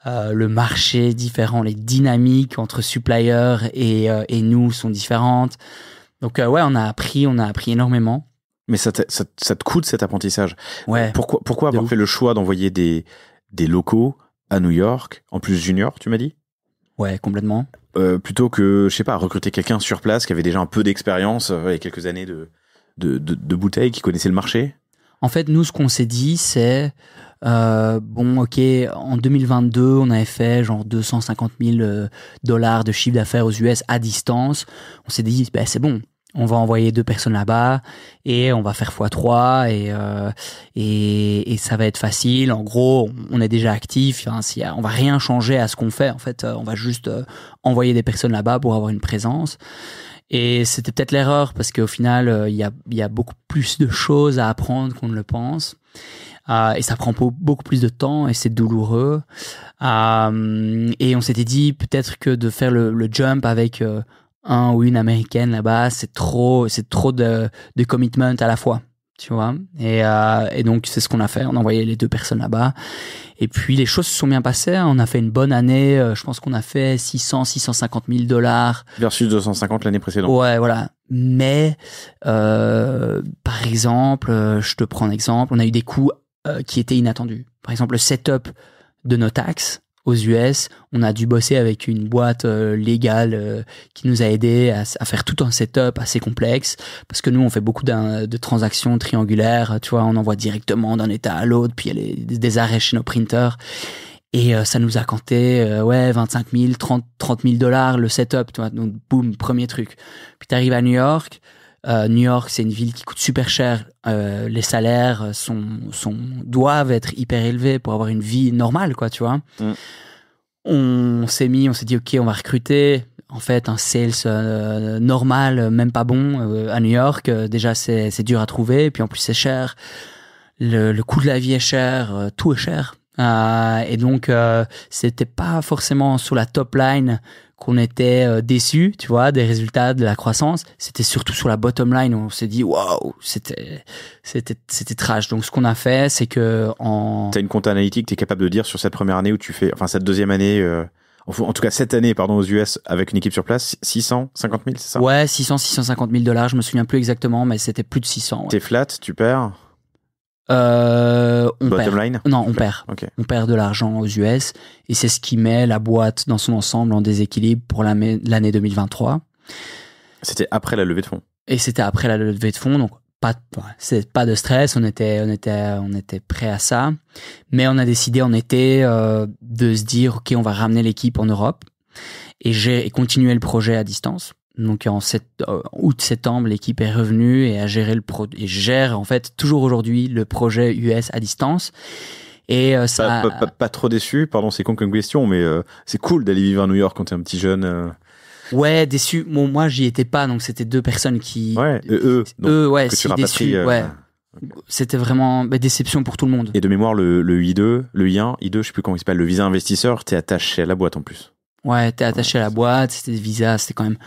le marché différent, les dynamiques entre suppliers et nous sont différentes. Donc ouais, on a appris énormément. Mais ça te coûte cet apprentissage. Ouais. Pourquoi avoir fait le choix d'envoyer des locaux à New York, en plus junior, tu m'as dit? Ouais, complètement. Plutôt que, je sais pas, recruter quelqu'un sur place qui avait déjà un peu d'expérience et quelques années de bouteilles, qui connaissait le marché? En fait, nous, ce qu'on s'est dit, c'est bon, ok, en 2022, on avait fait genre 250 000 $ de chiffre d'affaires aux US à distance. On s'est dit, ben c'est bon. On va envoyer 2 personnes là-bas et on va faire x3 et ça va être facile. En gros, on est déjà actif. Hein, on va rien changer à ce qu'on fait. En fait, on va juste envoyer des personnes là-bas pour avoir une présence. Et c'était peut-être l'erreur parce qu'au final, il y a beaucoup plus de choses à apprendre qu'on ne le pense. Et ça prend beaucoup plus de temps et c'est douloureux. Et on s'était dit peut-être que de faire le jump avec un ou une américaine là-bas, c'est trop de commitment à la fois, tu vois. Et donc c'est ce qu'on a fait. On a envoyé les 2 personnes là-bas. Et puis les choses se sont bien passées. On a fait une bonne année. Je pense qu'on a fait 650 000 $. Versus 250 l'année précédente. Ouais, voilà. Mais par exemple, je te prends un exemple. On a eu des coûts qui étaient inattendus. Par exemple, le setup de nos taxes aux US, on a dû bosser avec une boîte légale qui nous a aidé à faire tout un setup assez complexe, parce que nous, on fait beaucoup de transactions triangulaires, tu vois, on envoie directement d'un état à l'autre, puis il y a des arrêts chez nos printers, et ça nous a compté 25 000, 30 000 $ le setup, tu vois, donc boum, premier truc. Puis t'arrives à New York. New York, c'est une ville qui coûte super cher. Les salaires doivent être hyper élevés pour avoir une vie normale, quoi, tu vois. On s'est dit, ok, on va recruter. En fait, un sales normal, même pas bon, à New York. Déjà, c'est dur à trouver. Et puis en plus, c'est cher. Le coût de la vie est cher. Tout est cher. Et donc, c'était pas forcément sur la top line qu'on était déçus, tu vois, des résultats de la croissance. C'était surtout sur la bottom line où on s'est dit waouh, c'était trash. Donc ce qu'on a fait, c'est que t'as une compta analytique, t'es capable de dire sur cette première année où tu fais, enfin cette deuxième année, en tout cas cette année, pardon, aux US avec une équipe sur place, 650 000, c'est ça? Ouais, 650 000 $. Je me souviens plus exactement, mais c'était plus de 600. Ouais. T'es flat, tu perds? On Bottom perd. line? Non, on perd. Okay. On perd de l'argent aux US et c'est ce qui met la boîte dans son ensemble en déséquilibre pour l'année 2023. C'était après la levée de fonds. Et c'était après la levée de fonds, donc pas de stress. On était prêt à ça, mais on a décidé en été de se dire ok, on va ramener l'équipe en Europe et continuer le projet à distance. Donc en août-septembre, l'équipe est revenue et a géré et gère en fait toujours aujourd'hui le projet US à distance. Et ça pas trop déçu, pardon, c'est con comme question, mais c'est cool d'aller vivre à New York quand t'es un petit jeune. Ouais, déçu. Bon, moi j'y étais pas, donc c'était 2 personnes qui. Ouais, eux, ouais, que si tu déçu. Ouais. Okay. C'était vraiment déception pour tout le monde. Et de mémoire, le I2, le I1, je sais plus comment il s'appelle, le visa investisseur, t'es attaché à la boîte en plus. Ouais, t'es attaché à la boîte. C'était des visas, c'était quand même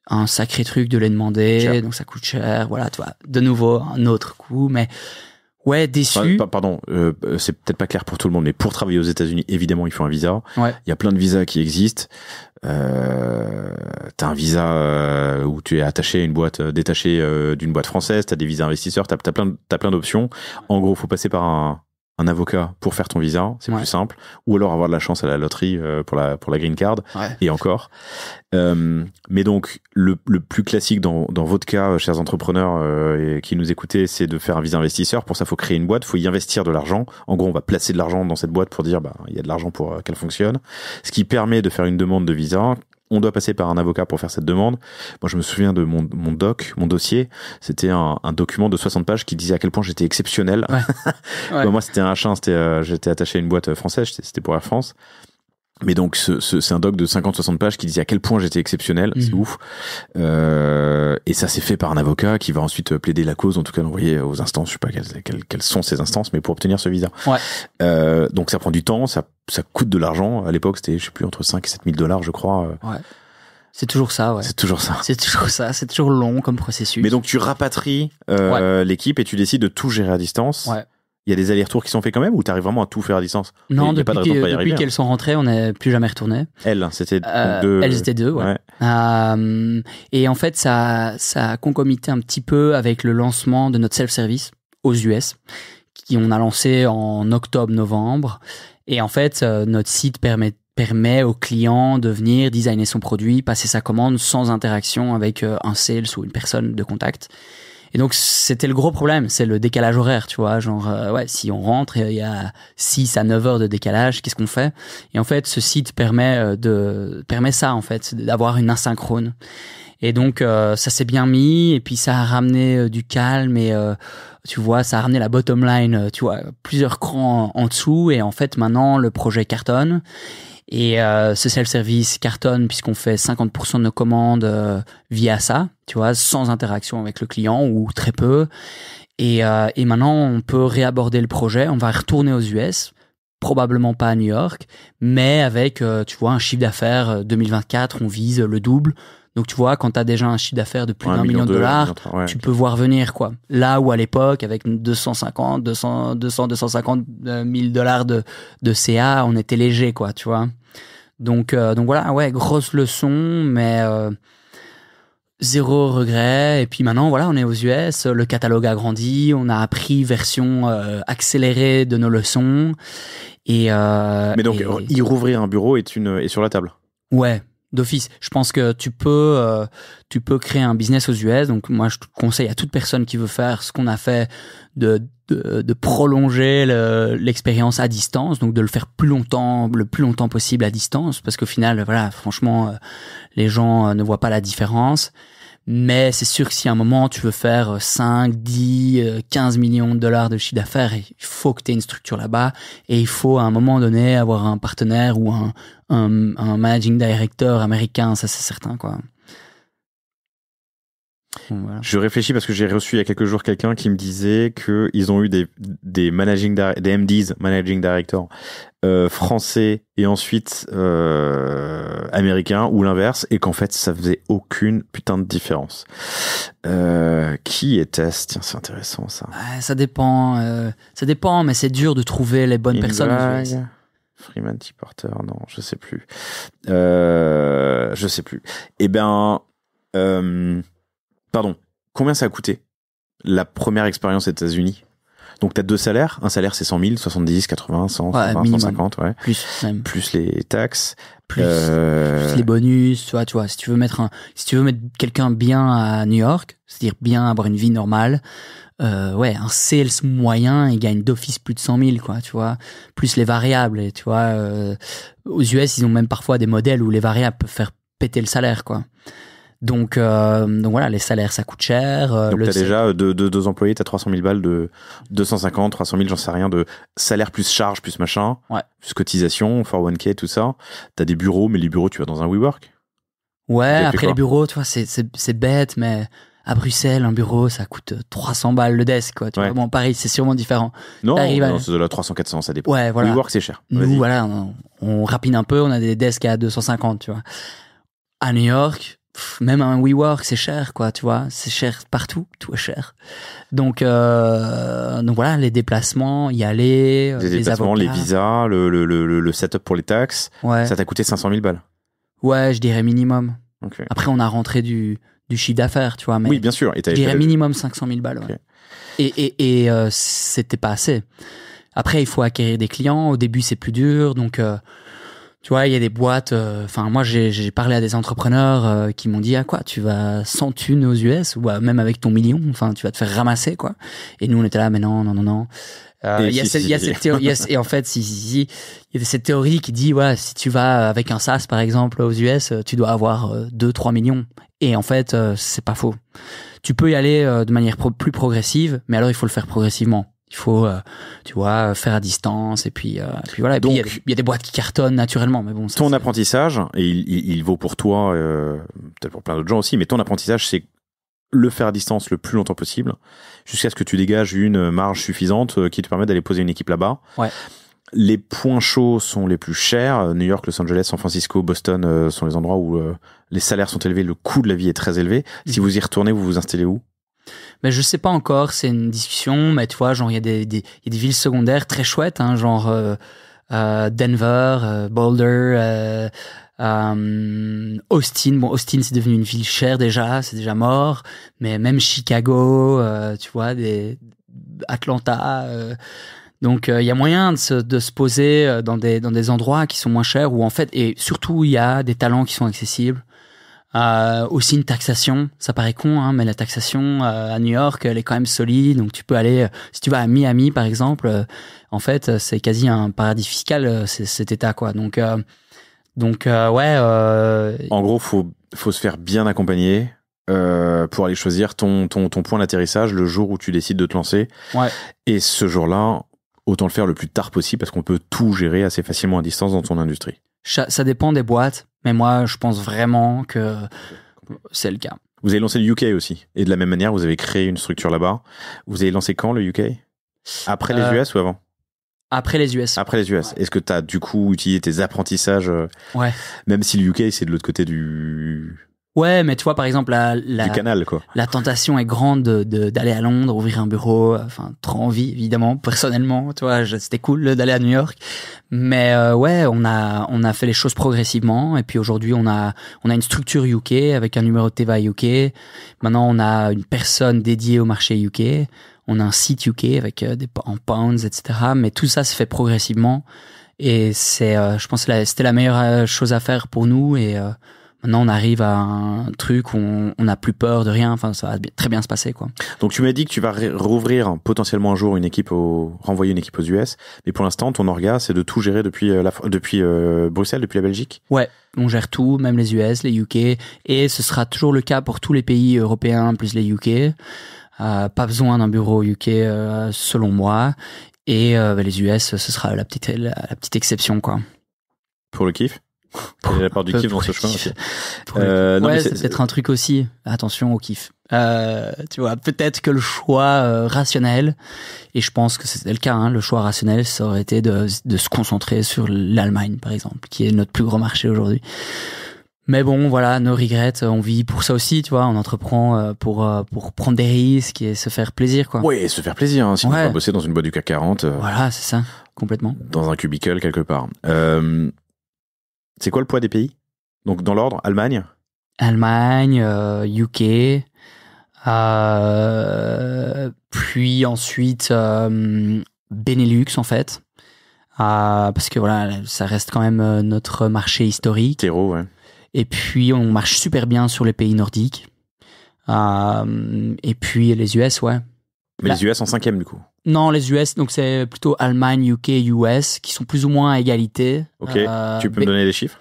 un sacré truc de les demander, cher. Donc ça coûte cher, voilà, tu vois, de nouveau un autre coup, mais ouais, déçu. Pardon, c'est peut-être pas clair pour tout le monde, mais pour travailler aux États-Unis, évidemment, il faut un visa. Ouais. Il y a plein de visas qui existent. T'as un visa où tu es attaché à une boîte, détaché d'une boîte française. T'as des visas investisseurs. T'as plein d'options. En gros, faut passer par un avocat pour faire ton visa, c'est plus simple, ou alors avoir de la chance à la loterie pour la green card, et encore. Mais donc le plus classique dans votre cas, chers entrepreneurs qui nous écoutez, c'est de faire un visa investisseur. Pour ça, faut créer une boîte, faut y investir de l'argent. En gros, on va placer de l'argent dans cette boîte pour dire il y a de l'argent pour qu'elle fonctionne. Ce qui permet de faire une demande de visa on doit passer par un avocat pour faire cette demande. Moi, je me souviens de mon dossier. C'était un document de 60 pages qui disait à quel point j'étais exceptionnel. Ouais. Ouais. Moi, c'était un H1, j'étais attaché à une boîte française, c'était pour Air France. Mais donc, c'est un doc de 50-60 pages qui disait à quel point j'étais exceptionnel. C'est ouf. Et ça, c'est fait par un avocat qui va ensuite plaider la cause, en tout cas l'envoyer aux instances. Je sais pas quelles sont ces instances, mais pour obtenir ce visa. Ouais. Donc, ça prend du temps, ça coûte de l'argent. À l'époque, c'était, je sais plus, entre 5 et 7 000 $, je crois. Ouais. C'est toujours ça, ouais. C'est toujours ça. C'est toujours ça. C'est toujours long comme processus. Mais donc, tu rapatries l'équipe et tu décides de tout gérer à distance. Ouais. Il y a des allers-retours qui sont faits quand même, ou t'arrives vraiment à tout faire à distance? Non, depuis qu'elles sont rentrées, on n'est plus jamais retourné. Elles étaient deux, ouais. Et en fait, ça a concomité un petit peu avec le lancement de notre self-service aux US, qui on a lancé en octobre-novembre. Et en fait, notre site permet au client de venir designer son produit, passer sa commande sans interaction avec un sales ou une personne de contact. Et donc, c'était le gros problème, c'est le décalage horaire, tu vois, genre, si on rentre et il y a 6 à 9 heures de décalage, qu'est-ce qu'on fait? Et en fait, ce site permet ça, en fait, d'avoir une asynchrone. Et donc, ça s'est bien mis, et puis ça a ramené du calme, et tu vois, ça a ramené la bottom line, tu vois, plusieurs crans en dessous, et en fait, maintenant, le projet cartonne. Et ce self-service cartonne puisqu'on fait 50% de nos commandes via ça, tu vois, sans interaction avec le client ou très peu. Et maintenant, on peut réaborder le projet. On va retourner aux US, probablement pas à New York, mais avec, tu vois, un chiffre d'affaires 2024, on vise le double. Donc, tu vois, quand tu as déjà un chiffre d'affaires de plus d'1 million de dollars, tu peux voir venir, quoi. Là où à l'époque, avec 250 000 $ de CA, on était léger, quoi, tu vois. Donc voilà, ouais, grosse leçon, mais zéro regret. Et puis maintenant, voilà, on est aux US, le catalogue a grandi, on a appris version accélérée de nos leçons. Mais donc, y rouvrir un bureau est sur la table. Ouais. D'office. Je pense que tu peux créer un business aux US. Donc, moi, je conseille à toute personne qui veut faire ce qu'on a fait de prolonger l'expérience à distance. Donc, de le faire le plus longtemps possible à distance. Parce qu'au final, voilà, franchement, les gens ne voient pas la différence. Mais c'est sûr que si à un moment tu veux faire 5, 10, 15 millions de dollars de chiffre d'affaires, il faut que tu aies une structure là-bas et il faut à un moment donné avoir un partenaire ou un managing director américain, ça c'est certain, quoi. Voilà. Je réfléchis parce que j'ai reçu il y a quelques jours quelqu'un qui me disait que ils ont eu des MDs, managing directors français et ensuite américains ou l'inverse, et qu'en fait ça faisait aucune putain de différence. Qui était-ce? Tiens, c'est intéressant ça. Ça dépend, mais c'est dur de trouver les bonnes personnes. Freeman T. Porter, non, je sais plus. Eh ben, pardon, combien ça a coûté la première expérience aux États-Unis? Donc t'as deux salaires, un salaire c'est 100 000, 70, 80, 100, 120, 150, ouais. Plus les taxes, plus les bonus, tu vois, si tu veux mettre quelqu'un bien à New York, c'est-à-dire bien avoir une vie normale, un sales moyen, il gagne d'office plus de 100 000, quoi, tu vois, plus les variables, et tu vois, aux US, ils ont même parfois des modèles où les variables peuvent faire péter le salaire, quoi. Donc voilà, les salaires ça coûte cher. Donc t'as déjà deux employés, t'as 300 000 balles de 250, 300 000, j'en sais rien, de salaire plus charge plus machin, plus cotisation, 401k, tout ça. T'as des bureaux, mais les bureaux tu vas dans un WeWork. Ouais, après les bureaux, tu vois, c'est bête, mais à Bruxelles, un bureau ça coûte 300 balles le desk, quoi. Tu vois, bon, Paris c'est sûrement différent. Non, c'est de la 300-400, ça dépend. Ouais, voilà. WeWork c'est cher. Nous, voilà, on rapine un peu, on a des desks à 250, tu vois. À New York, même un WeWork c'est cher, quoi, tu vois, c'est cher partout, tout est cher. Donc voilà, les déplacements, y aller, les avocats, les visas, le setup pour les taxes, ça t'a coûté 500 000 balles. Ouais, je dirais minimum. Okay. Après on a rentré du chiffre d'affaires, tu vois, mais oui, bien sûr, je dirais minimum 500 000 balles. Ouais. Okay. Et c'était pas assez. Après il faut acquérir des clients, au début c'est plus dur, donc tu vois, il y a des boîtes, moi j'ai parlé à des entrepreneurs qui m'ont dit quoi, tu vas sans thunes aux US ou même avec ton million, tu vas te faire ramasser, quoi. Et nous on était là, mais non. Il y a cette théorie, et en fait, il y a cette théorie qui dit, ouais, si tu vas avec un SaaS, par exemple, aux US, tu dois avoir 2-3 millions. Et en fait, c'est pas faux. Tu peux y aller de manière plus progressive, mais alors il faut le faire progressivement. Il faut, tu vois, faire à distance, et puis voilà. Et donc, puis il y a des boîtes qui cartonnent naturellement, mais bon. Ça, ton apprentissage, et il vaut pour toi, peut-être pour plein d'autres gens aussi, mais ton apprentissage, c'est le faire à distance le plus longtemps possible, jusqu'à ce que tu dégages une marge suffisante qui te permet d'aller poser une équipe là-bas. Ouais. Les points chauds sont les plus chers. New York, Los Angeles, San Francisco, Boston sont les endroits où les salaires sont élevés, le coût de la vie est très élevé. Si vous y retournez, vous vous installez où? Mais je sais pas encore, c'est une discussion, mais tu vois, genre il y a des villes secondaires très chouettes, hein, genre Denver, Boulder, Austin. Bon, Austin c'est devenu une ville chère déjà, c'est déjà mort, mais même Chicago, tu vois, Atlanta. Donc il y a moyen de se poser dans des endroits qui sont moins chers, où en fait, et surtout il y a des talents qui sont accessibles. Aussi une taxation, ça paraît con, hein, mais la taxation à New York, elle est quand même solide. Donc tu peux aller, si tu vas à Miami par exemple, en fait c'est quasi un paradis fiscal, cet état quoi. Donc ouais. En gros, faut se faire bien accompagner pour aller choisir ton point d'atterrissage le jour où tu décides de te lancer. Ouais. Et ce jour-là, autant le faire le plus tard possible parce qu'on peut tout gérer assez facilement à distance dans ton industrie. Ça dépend des boîtes, mais moi je pense vraiment que c'est le cas. Vous avez lancé le UK aussi, et de la même manière vous avez créé une structure là-bas. Vous avez lancé quand le UK? Après les US ou avant? Après les US. Après les US. Est-ce que tu as du coup utilisé tes apprentissages Ouais. Même si le UK c'est de l'autre côté du... Ouais, mais tu vois, par exemple, du canal, quoi. La tentation est grande d'aller à Londres, ouvrir un bureau. Enfin, trop envie, évidemment, personnellement. Tu vois, c'était cool d'aller à New York. Mais ouais, on a fait les choses progressivement. Et puis aujourd'hui, on a une structure UK avec un numéro de TVA UK. Maintenant, on a une personne dédiée au marché UK. On a un site UK avec en pounds, etc. Mais tout ça se fait progressivement. Et je pense que c'était la meilleure chose à faire pour nous. Et maintenant, on arrive à un truc où on n'a plus peur de rien. Enfin, ça va très bien se passer, quoi. Donc, tu m'as dit que tu vas rouvrir potentiellement un jour renvoyer une équipe aux US. Mais pour l'instant, ton orga, c'est de tout gérer depuis Bruxelles, depuis la Belgique. Ouais, on gère tout, même les US, les UK. Et ce sera toujours le cas pour tous les pays européens plus les UK. Pas besoin d'un bureau UK, selon moi. Et les US, ce sera la petite exception, quoi. Pour le kiff? Quelle est la part du kiff dans ce chemin? Ouais, c'est peut-être un truc aussi. Attention au kiff. Tu vois, peut-être que le choix rationnel, et je pense que c'était le cas, hein, le choix rationnel, ça aurait été de se concentrer sur l'Allemagne, par exemple, qui est notre plus gros marché aujourd'hui. Mais bon, voilà, no regrets, on vit pour ça aussi, tu vois, on entreprend pour prendre des risques et se faire plaisir, quoi. Oui, se faire plaisir, hein, si on va bosser dans une boîte du CAC 40. Voilà, c'est ça, complètement. Dans un cubicle quelque part. C'est quoi le poids des pays? Donc dans l'ordre, Allemagne, UK, puis ensuite Benelux en fait, parce que voilà, ça reste quand même notre marché historique. Terreau, ouais. Et puis on marche super bien sur les pays nordiques. Et puis les US, ouais. Mais les US en 5e du coup. Non, les US, donc c'est plutôt Allemagne, UK, US, qui sont plus ou moins à égalité. Ok, tu peux me donner des chiffres?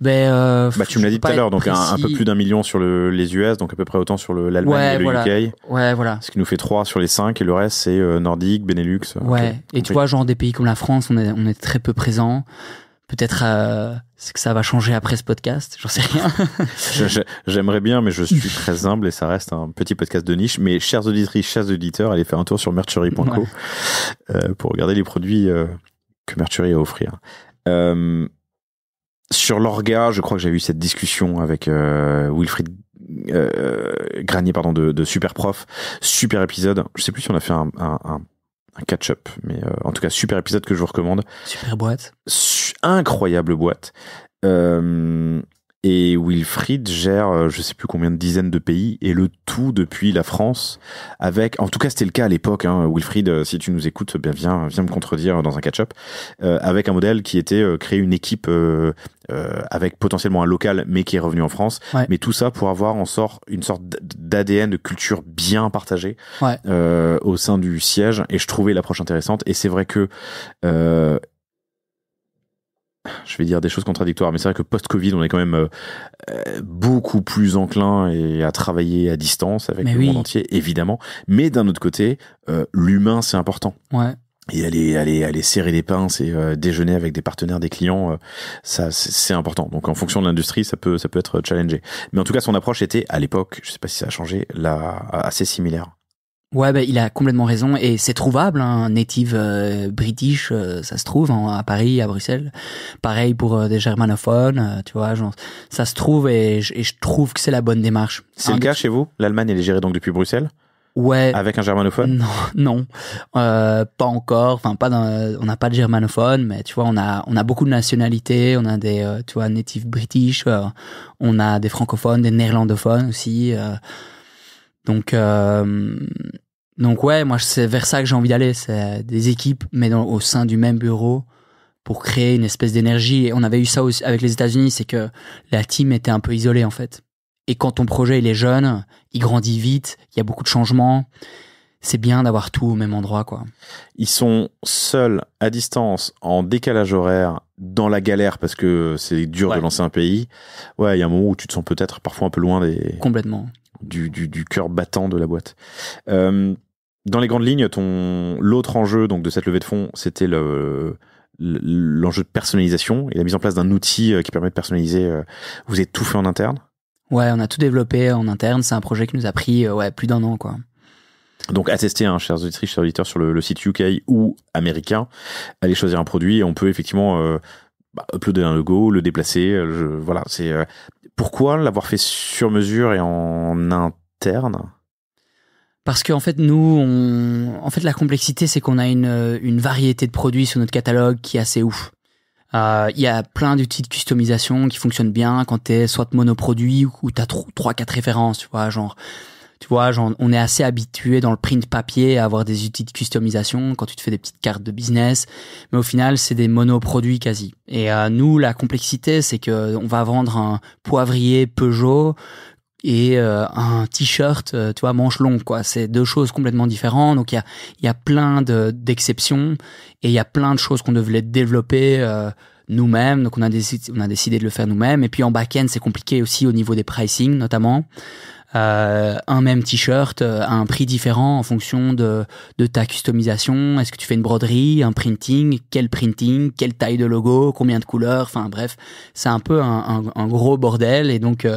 Tu me l'as dit tout à l'heure, donc un peu plus d'1 million sur les US, donc à peu près autant sur l'Allemagne et le UK. Ouais, voilà. Ce qui nous fait 3 sur les 5, et le reste c'est Nordique, Benelux. Ouais, okay, et tu vois, genre des pays comme la France, on est très peu présents. Peut-être c'est que ça va changer après ce podcast, j'en sais rien. J'aimerais bien, mais je suis très humble et ça reste un petit podcast de niche. Mais chères auditrices, chers auditeurs, allez faire un tour sur merchury.co pour regarder les produits que Merchury a à offrir. Sur l'orga, je crois que j'ai eu cette discussion avec Wilfried Granier, de Super Prof. Super épisode. Je sais plus si on a fait un catch-up, mais en tout cas super épisode que je vous recommande. Super boîte. Incroyable boîte. Et Wilfried gère, je sais plus combien de dizaines de pays, et le tout depuis la France, avec, en tout cas c'était le cas à l'époque, hein, Wilfried, si tu nous écoutes, bien viens me contredire dans un catch-up, avec un modèle qui était créer une équipe avec potentiellement un local, mais qui est revenu en France, mais tout ça pour avoir une sorte d'ADN, de culture bien partagée au sein du siège, et je trouvais l'approche intéressante, et c'est vrai que je vais dire des choses contradictoires, mais c'est vrai que post-Covid, on est quand même beaucoup plus enclin à travailler à distance avec le monde entier, évidemment. Mais d'un autre côté, l'humain, c'est important. Ouais. Et aller serrer les pinces et déjeuner avec des partenaires, des clients, ça c'est important. Donc en fonction de l'industrie, ça peut être challengé. Mais en tout cas, son approche était à l'époque, je sais pas si ça a changé, assez similaire. Ouais, il a complètement raison, et c'est trouvable, hein, native british, ça se trouve à Paris, à Bruxelles. Pareil pour des germanophones, tu vois, genre, ça se trouve, et je trouve que c'est la bonne démarche. C'est le cas chez vous? L'Allemagne, elle est gérée donc depuis Bruxelles? Ouais. Avec un germanophone? Non, pas encore. Enfin, on n'a pas de germanophone, mais tu vois, on a beaucoup de nationalités. On a des, tu vois, native british. On a des francophones, des néerlandophones aussi. Donc ouais, moi c'est vers ça que j'ai envie d'aller, c'est des équipes mais au sein du même bureau pour créer une espèce d'énergie. Et on avait eu ça aussi avec les États-Unis, c'est que la team était un peu isolée en fait. Et quand ton projet il est jeune, il grandit vite, il y a beaucoup de changements, c'est bien d'avoir tout au même endroit, quoi. Ils sont seuls à distance, en décalage horaire, dans la galère parce que c'est dur de lancer un pays. Ouais, il y a un moment où tu te sens peut-être parfois un peu loin complètement du cœur battant de la boîte. Dans les grandes lignes, l'autre enjeu donc de cette levée de fonds, c'était l'enjeu de personnalisation et la mise en place d'un outil qui permet de personnaliser. Vous avez tout fait en interne? Ouais, on a tout développé en interne. C'est un projet qui nous a pris plus d'1 an, quoi. Donc à tester, hein, chers auditrices, chers auditeurs, sur le site UK ou américain, aller choisir un produit et on peut effectivement uploader un logo, le déplacer. Voilà, c'est pourquoi l'avoir fait sur mesure et en interne? Parce qu'en fait, la complexité, c'est qu'on a une variété de produits sur notre catalogue qui est assez ouf. Il y a plein d'outils de customisation qui fonctionnent bien quand t'es soit monoproduit ou t'as 3-4 références, tu vois, genre, on est assez habitué dans le print papier à avoir des outils de customisation quand tu te fais des petites cartes de business, mais au final, c'est des monoproduits quasi. Et nous, la complexité, c'est que on va vendre un poivrier Peugeot et un t-shirt, tu vois, manche longue, quoi. C'est deux choses complètement différentes. Donc il y a plein d'exceptions et il y a plein de choses qu'on devait développer nous-mêmes. Donc on a décidé de le faire nous-mêmes. Et puis en back-end, c'est compliqué aussi au niveau des pricing, notamment. Un même t-shirt a un prix différent en fonction de ta customisation. Est-ce que tu fais une broderie, un printing, quelle taille de logo, combien de couleurs, enfin bref, c'est un peu un gros bordel. Et donc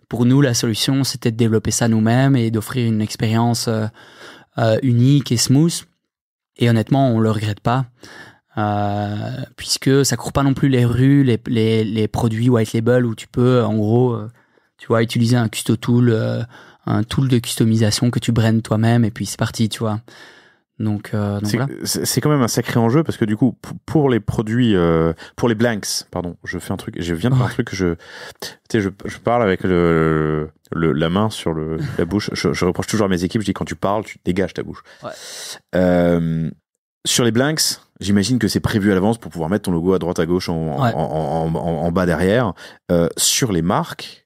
pour nous, la solution, c'était de développer ça nous-mêmes et d'offrir une expérience unique et smooth. Et honnêtement, on le regrette pas. Puisque ça court pas non plus les rues, les produits white label où tu peux en gros tu vois, utiliser un custo tool, un tool de customisation que tu brandes toi-même et puis c'est parti, tu vois. Donc voilà. C'est quand même un sacré enjeu parce que du coup, pour les produits, pour les blanks, pardon, je viens de faire un truc que je parle avec la main sur la bouche. Je reproche toujours à mes équipes, je dis quand tu parles, tu dégages ta bouche. Ouais. Sur les blanks, j'imagine que c'est prévu à l'avance pour pouvoir mettre ton logo à droite, à gauche, en bas, derrière. Sur les marques,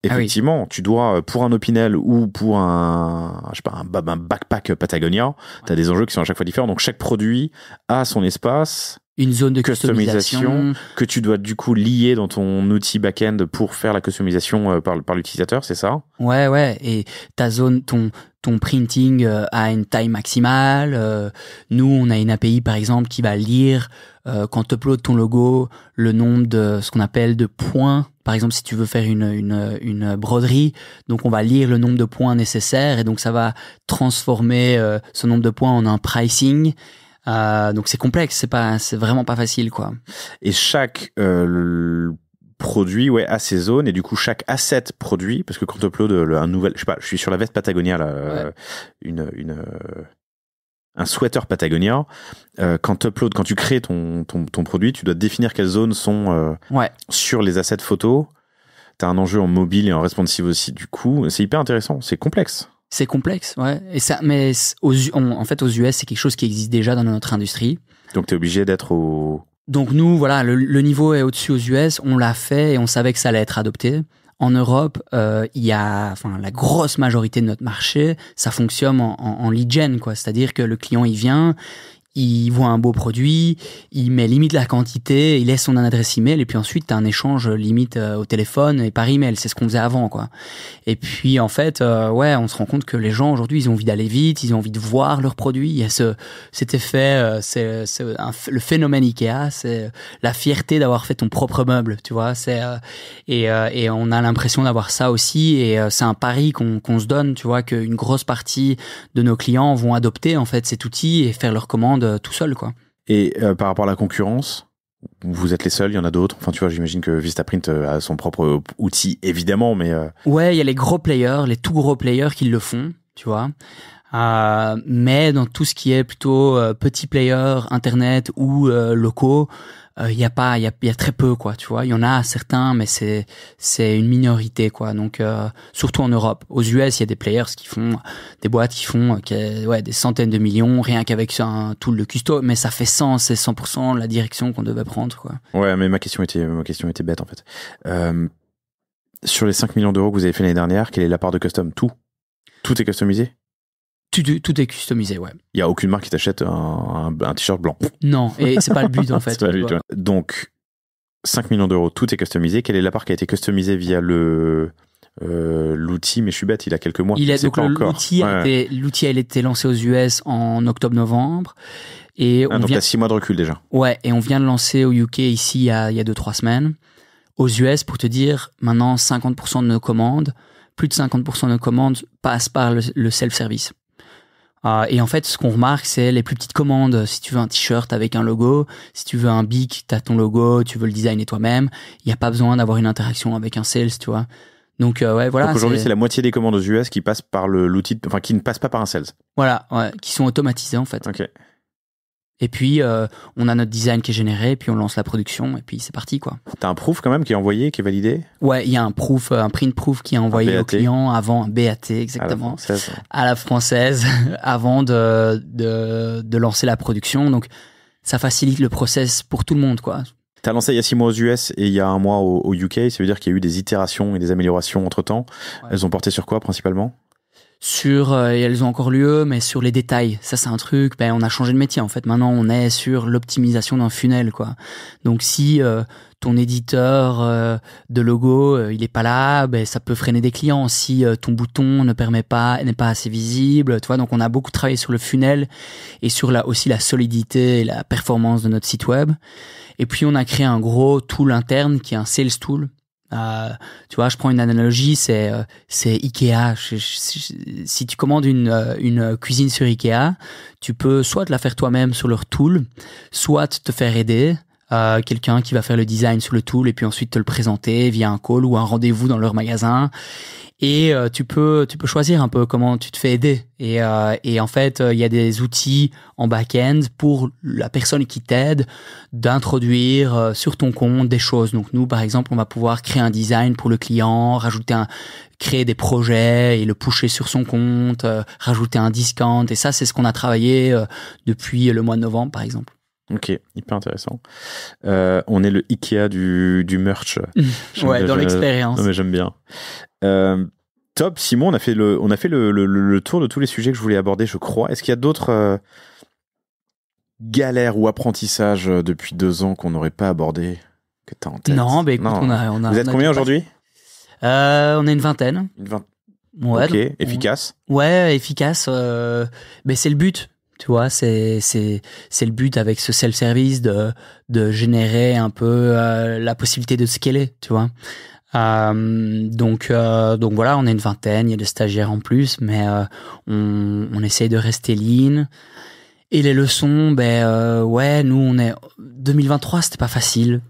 effectivement, tu dois, pour un Opinel ou pour un backpack Patagonia, t'as des enjeux qui sont à chaque fois différents. Donc, chaque produit a son espace. Une zone de customisation que tu dois du coup lier dans ton outil back-end pour faire la customisation par l'utilisateur, c'est ça? Ouais. Et ta zone, ton printing a une taille maximale. Nous, on a une API par exemple qui va lire quand tu uploads ton logo le nombre de ce qu'on appelle de points. Par exemple, si tu veux faire une broderie, donc on va lire le nombre de points nécessaires et donc ça va transformer ce nombre de points en un pricing. Donc c'est complexe, c'est vraiment pas facile, quoi. Et chaque produit a ses zones et du coup chaque asset produit, parce que quand tu uploades un nouvel, je sais pas, je suis sur la veste Patagonia là, un sweater Patagonia, quand tu crées ton produit, tu dois définir quelles zones sont sur les assets photos. T'as un enjeu en mobile et en responsive aussi. Du coup, c'est hyper intéressant. C'est complexe. C'est complexe, ouais. Et ça, mais en fait, aux US, c'est quelque chose qui existe déjà dans notre industrie. Donc, t'es obligé d'être au... Donc nous, voilà, le niveau est au-dessus aux US. On l'a fait et on savait que ça allait être adopté. En Europe, il y a, la grosse majorité de notre marché, ça fonctionne en lead gen, quoi. C'est-à-dire que le client, il vient, il voit un beau produit, il met limite la quantité, il laisse son adresse email et puis ensuite t'as un échange limite au téléphone et par email. C'est ce qu'on faisait avant, quoi. Et puis en fait, on se rend compte que les gens aujourd'hui, ils ont envie d'aller vite, ils ont envie de voir leurs produits. Il y a cet effet, le phénomène Ikea, c'est la fierté d'avoir fait ton propre meuble, tu vois. Et on a l'impression d'avoir ça aussi. Et c'est un pari qu'on se donne, tu vois, qu'une grosse partie de nos clients vont adopter en fait cet outil et faire leurs commandes tout seul, quoi. Et par rapport à la concurrence, vous êtes les seuls, il y en a d'autres. Enfin, tu vois, j'imagine que Vistaprint a son propre outil, évidemment, mais... Ouais, il y a les gros players, les tout gros players qui le font, tu vois. Mais dans tout ce qui est plutôt petits players, internet ou locaux, il y a très peu, quoi, tu vois. Il y en a certains, mais c'est une minorité, quoi. Donc surtout en Europe. Aux US, il y a des players qui font des boîtes qui font des centaines de millions rien qu'avec un tool de custo, mais ça fait 100% la direction qu'on devait prendre, quoi. Ouais, mais ma question était bête, en fait. Sur les 5 millions d'euros que vous avez fait l'année dernière, quelle est la part de custom? Tout est customisé? Tout est customisé, ouais. Il y a aucune marque qui t'achète un t-shirt blanc. Non, et c'est pas le but en fait. C'est pas le but, ouais. Donc 5 millions d'euros, tout est customisé. Quelle est la part qui a été customisée via l'outil? Mais je suis bête, il a quelques mois. L'outil a été lancé aux US en octobre-novembre. Et donc t'as 6 mois de recul déjà. Ouais, et on vient de lancer au UK ici il y a 2-3 semaines. Aux US, pour te dire, maintenant 50% de nos commandes, plus de 50% de nos commandes passent par le self-service. Et en fait, ce qu'on remarque, c'est les plus petites commandes. Si tu veux un t-shirt avec un logo, si tu veux un bic, t'as ton logo, tu veux le designer toi-même, il n'y a pas besoin d'avoir une interaction avec un sales, tu vois. Donc, voilà. Donc aujourd'hui, c'est la moitié des commandes aux US qui passent par l'outil, qui ne passent pas par un sales. Voilà, ouais, qui sont automatisées, en fait. Ok. Et puis, on a notre design qui est généré, puis on lance la production, et puis c'est parti, quoi. T'as un proof quand même qui est envoyé, qui est validé? Ouais, il y a un print proof qui est envoyé au client avant un BAT, exactement. À la française, avant de lancer la production. Donc, ça facilite le process pour tout le monde, quoi. T'as lancé il y a 6 mois aux US et il y a 1 mois au UK. Ça veut dire qu'il y a eu des itérations et des améliorations entre temps. Ouais. Elles ont porté sur quoi, principalement? Et elles ont encore lieu, mais sur les détails. Ça, c'est un truc, on a changé de métier, en fait. Maintenant, on est sur l'optimisation d'un funnel, quoi. Donc, si ton éditeur de logo, il est pas là, ça peut freiner des clients. Si ton bouton n'est pas assez visible, tu vois. Donc, on a beaucoup travaillé sur le funnel et sur aussi la solidité et la performance de notre site web. Et puis, on a créé un gros tool interne qui est un sales tool. Tu vois, je prends une analogie, c'est Ikea. Si tu commandes une cuisine sur Ikea, tu peux soit te la faire toi-même sur leur tool, soit te faire aider quelqu'un qui va faire le design sur le tool et puis ensuite te le présenter via un call ou un rendez-vous dans leur magasin. Et tu peux choisir un peu comment tu te fais aider. Et en fait, il y a des outils en back-end pour la personne qui t'aide d'introduire sur ton compte des choses. Donc nous, par exemple, on va pouvoir créer un design pour le client, créer des projets et le pusher sur son compte, rajouter un discount. Et ça, c'est ce qu'on a travaillé depuis le mois de novembre, par exemple. Ok, hyper intéressant. On est le Ikea du merch. Ouais, dans l'expérience. Mais j'aime bien. Top, Simon, on a fait le tour de tous les sujets que je voulais aborder, je crois. Est-ce qu'il y a d'autres galères ou apprentissages depuis 2 ans qu'on n'aurait pas abordé que t'as en tête? Non, écoute, on a. Vous êtes combien aujourd'hui? On est une vingtaine. Ouais. Ok, efficace. Ouais, efficace. C'est le but. Tu vois, c'est le but avec ce self-service de générer un peu la possibilité de scaler, tu vois. Donc voilà, on est une vingtaine, il y a des stagiaires en plus, mais on essaye de rester lean. Et les leçons, nous on est 2023, c'était pas facile.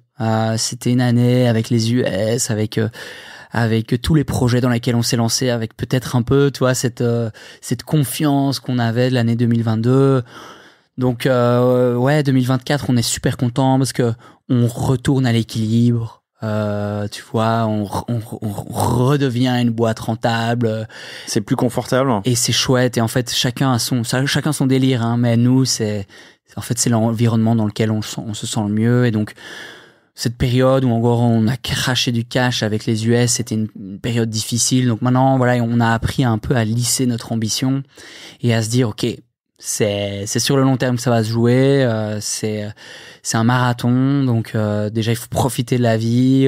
C'était une année avec les US, avec tous les projets dans lesquels on s'est lancé, avec peut-être un peu, tu vois, cette confiance qu'on avait de l'année 2022. Donc 2024, on est super content parce que on retourne à l'équilibre. Tu vois, on redevient une boîte rentable. C'est plus confortable. Et c'est chouette. Et en fait, chacun son délire. Hein, mais nous, c'est l'environnement dans lequel on se sent le mieux. Et donc, cette période où encore on a craché du cash avec les US, c'était une période difficile. Donc maintenant, voilà, on a appris un peu à lisser notre ambition et à se dire, ok, c'est sur le long terme que ça va se jouer. C'est un marathon, donc déjà il faut profiter de la vie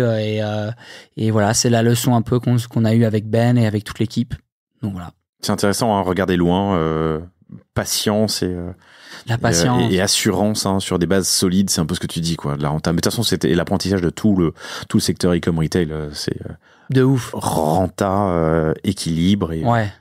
et voilà, c'est la leçon un peu qu'on a eue avec Ben et avec toute l'équipe. Donc voilà. C'est intéressant, hein, regarder loin, patience et la patience et assurance, hein, sur des bases solides, c'est un peu ce que tu dis, quoi, de la rentable. Mais de toute façon, c'était l'apprentissage de tout le secteur e-com retail, c'est de ouf. Renta, équilibre et ouais,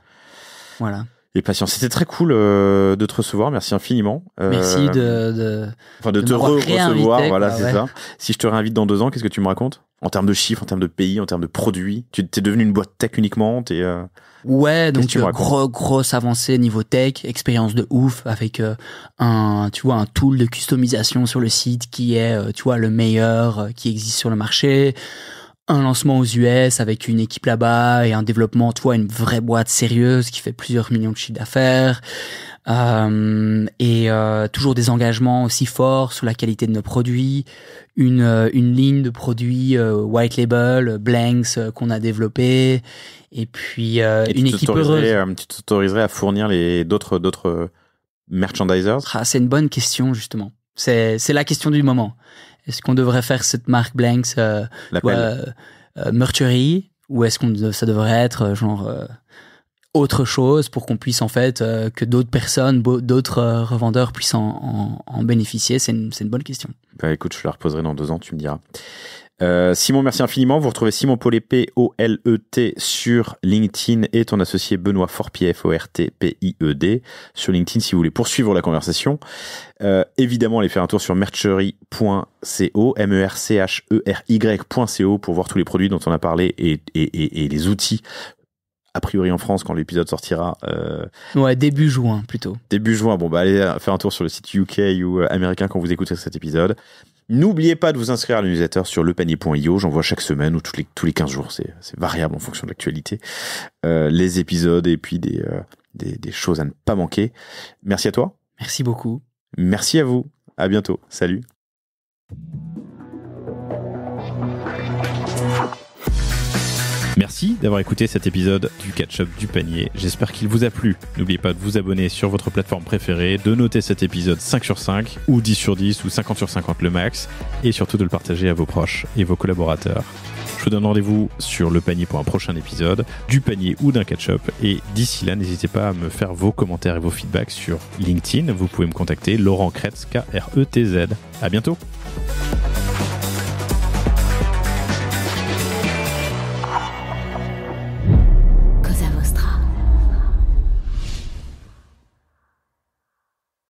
voilà. Et patience. C'était très cool de te recevoir. Merci infiniment. Merci de te recevoir. Voilà, c'est ça. Si je te réinvite dans 2 ans, qu'est-ce que tu me racontes? En termes de chiffres, en termes de pays, en termes de produits. Tu t'es devenu une boîte tech uniquement. Ouais, donc grosse avancée niveau tech, expérience de ouf avec un tool de customisation sur le site qui est le meilleur qui existe sur le marché. Un lancement aux US avec une équipe là-bas et un développement, une vraie boîte sérieuse qui fait plusieurs millions de chiffres d'affaires. Toujours des engagements aussi forts sur la qualité de nos produits, une ligne de produits white label, Blanks qu'on a développé, et puis une équipe heureuse. Tu t'autoriserais à fournir d'autres merchandisers? C'est une bonne question justement. C'est la question du moment. Est-ce qu'on devrait faire cette marque Blanks mercherie, ou est-ce ça devrait être autre chose pour qu'on puisse en fait que d'autres personnes, d'autres revendeurs puissent en bénéficier? C'est une bonne question. Bah écoute, je la reposerai dans 2 ans, tu me diras. Simon, merci infiniment. Vous retrouvez Simon Paulet, P-O-L-E-T sur LinkedIn et ton associé Benoît Forpier, F-O-R-T-P-I-E-D sur LinkedIn si vous voulez poursuivre la conversation. Évidemment, allez faire un tour sur merchery.co, merchery.co pour voir tous les produits dont on a parlé et les outils. A priori en France quand l'épisode sortira. Ouais, début juin plutôt. Début juin. Bon, bah allez faire un tour sur le site UK ou américain quand vous écoutez cet épisode. N'oubliez pas de vous inscrire à la newsletter sur lepanier.io. J'envoie chaque semaine ou tous les 15 jours. C'est variable en fonction de l'actualité. Les épisodes et puis des choses à ne pas manquer. Merci à toi. Merci beaucoup. Merci à vous. À bientôt. Salut. Merci d'avoir écouté cet épisode du Catch-up du panier. J'espère qu'il vous a plu. N'oubliez pas de vous abonner sur votre plateforme préférée, de noter cet épisode 5 sur 5 ou 10 sur 10 ou 50 sur 50 le max et surtout de le partager à vos proches et vos collaborateurs. Je vous donne rendez-vous sur le panier pour un prochain épisode du panier ou d'un catch-up et d'ici là, n'hésitez pas à me faire vos commentaires et vos feedbacks sur LinkedIn. Vous pouvez me contacter Laurent Kretz, K-R-E-T-Z. À bientôt.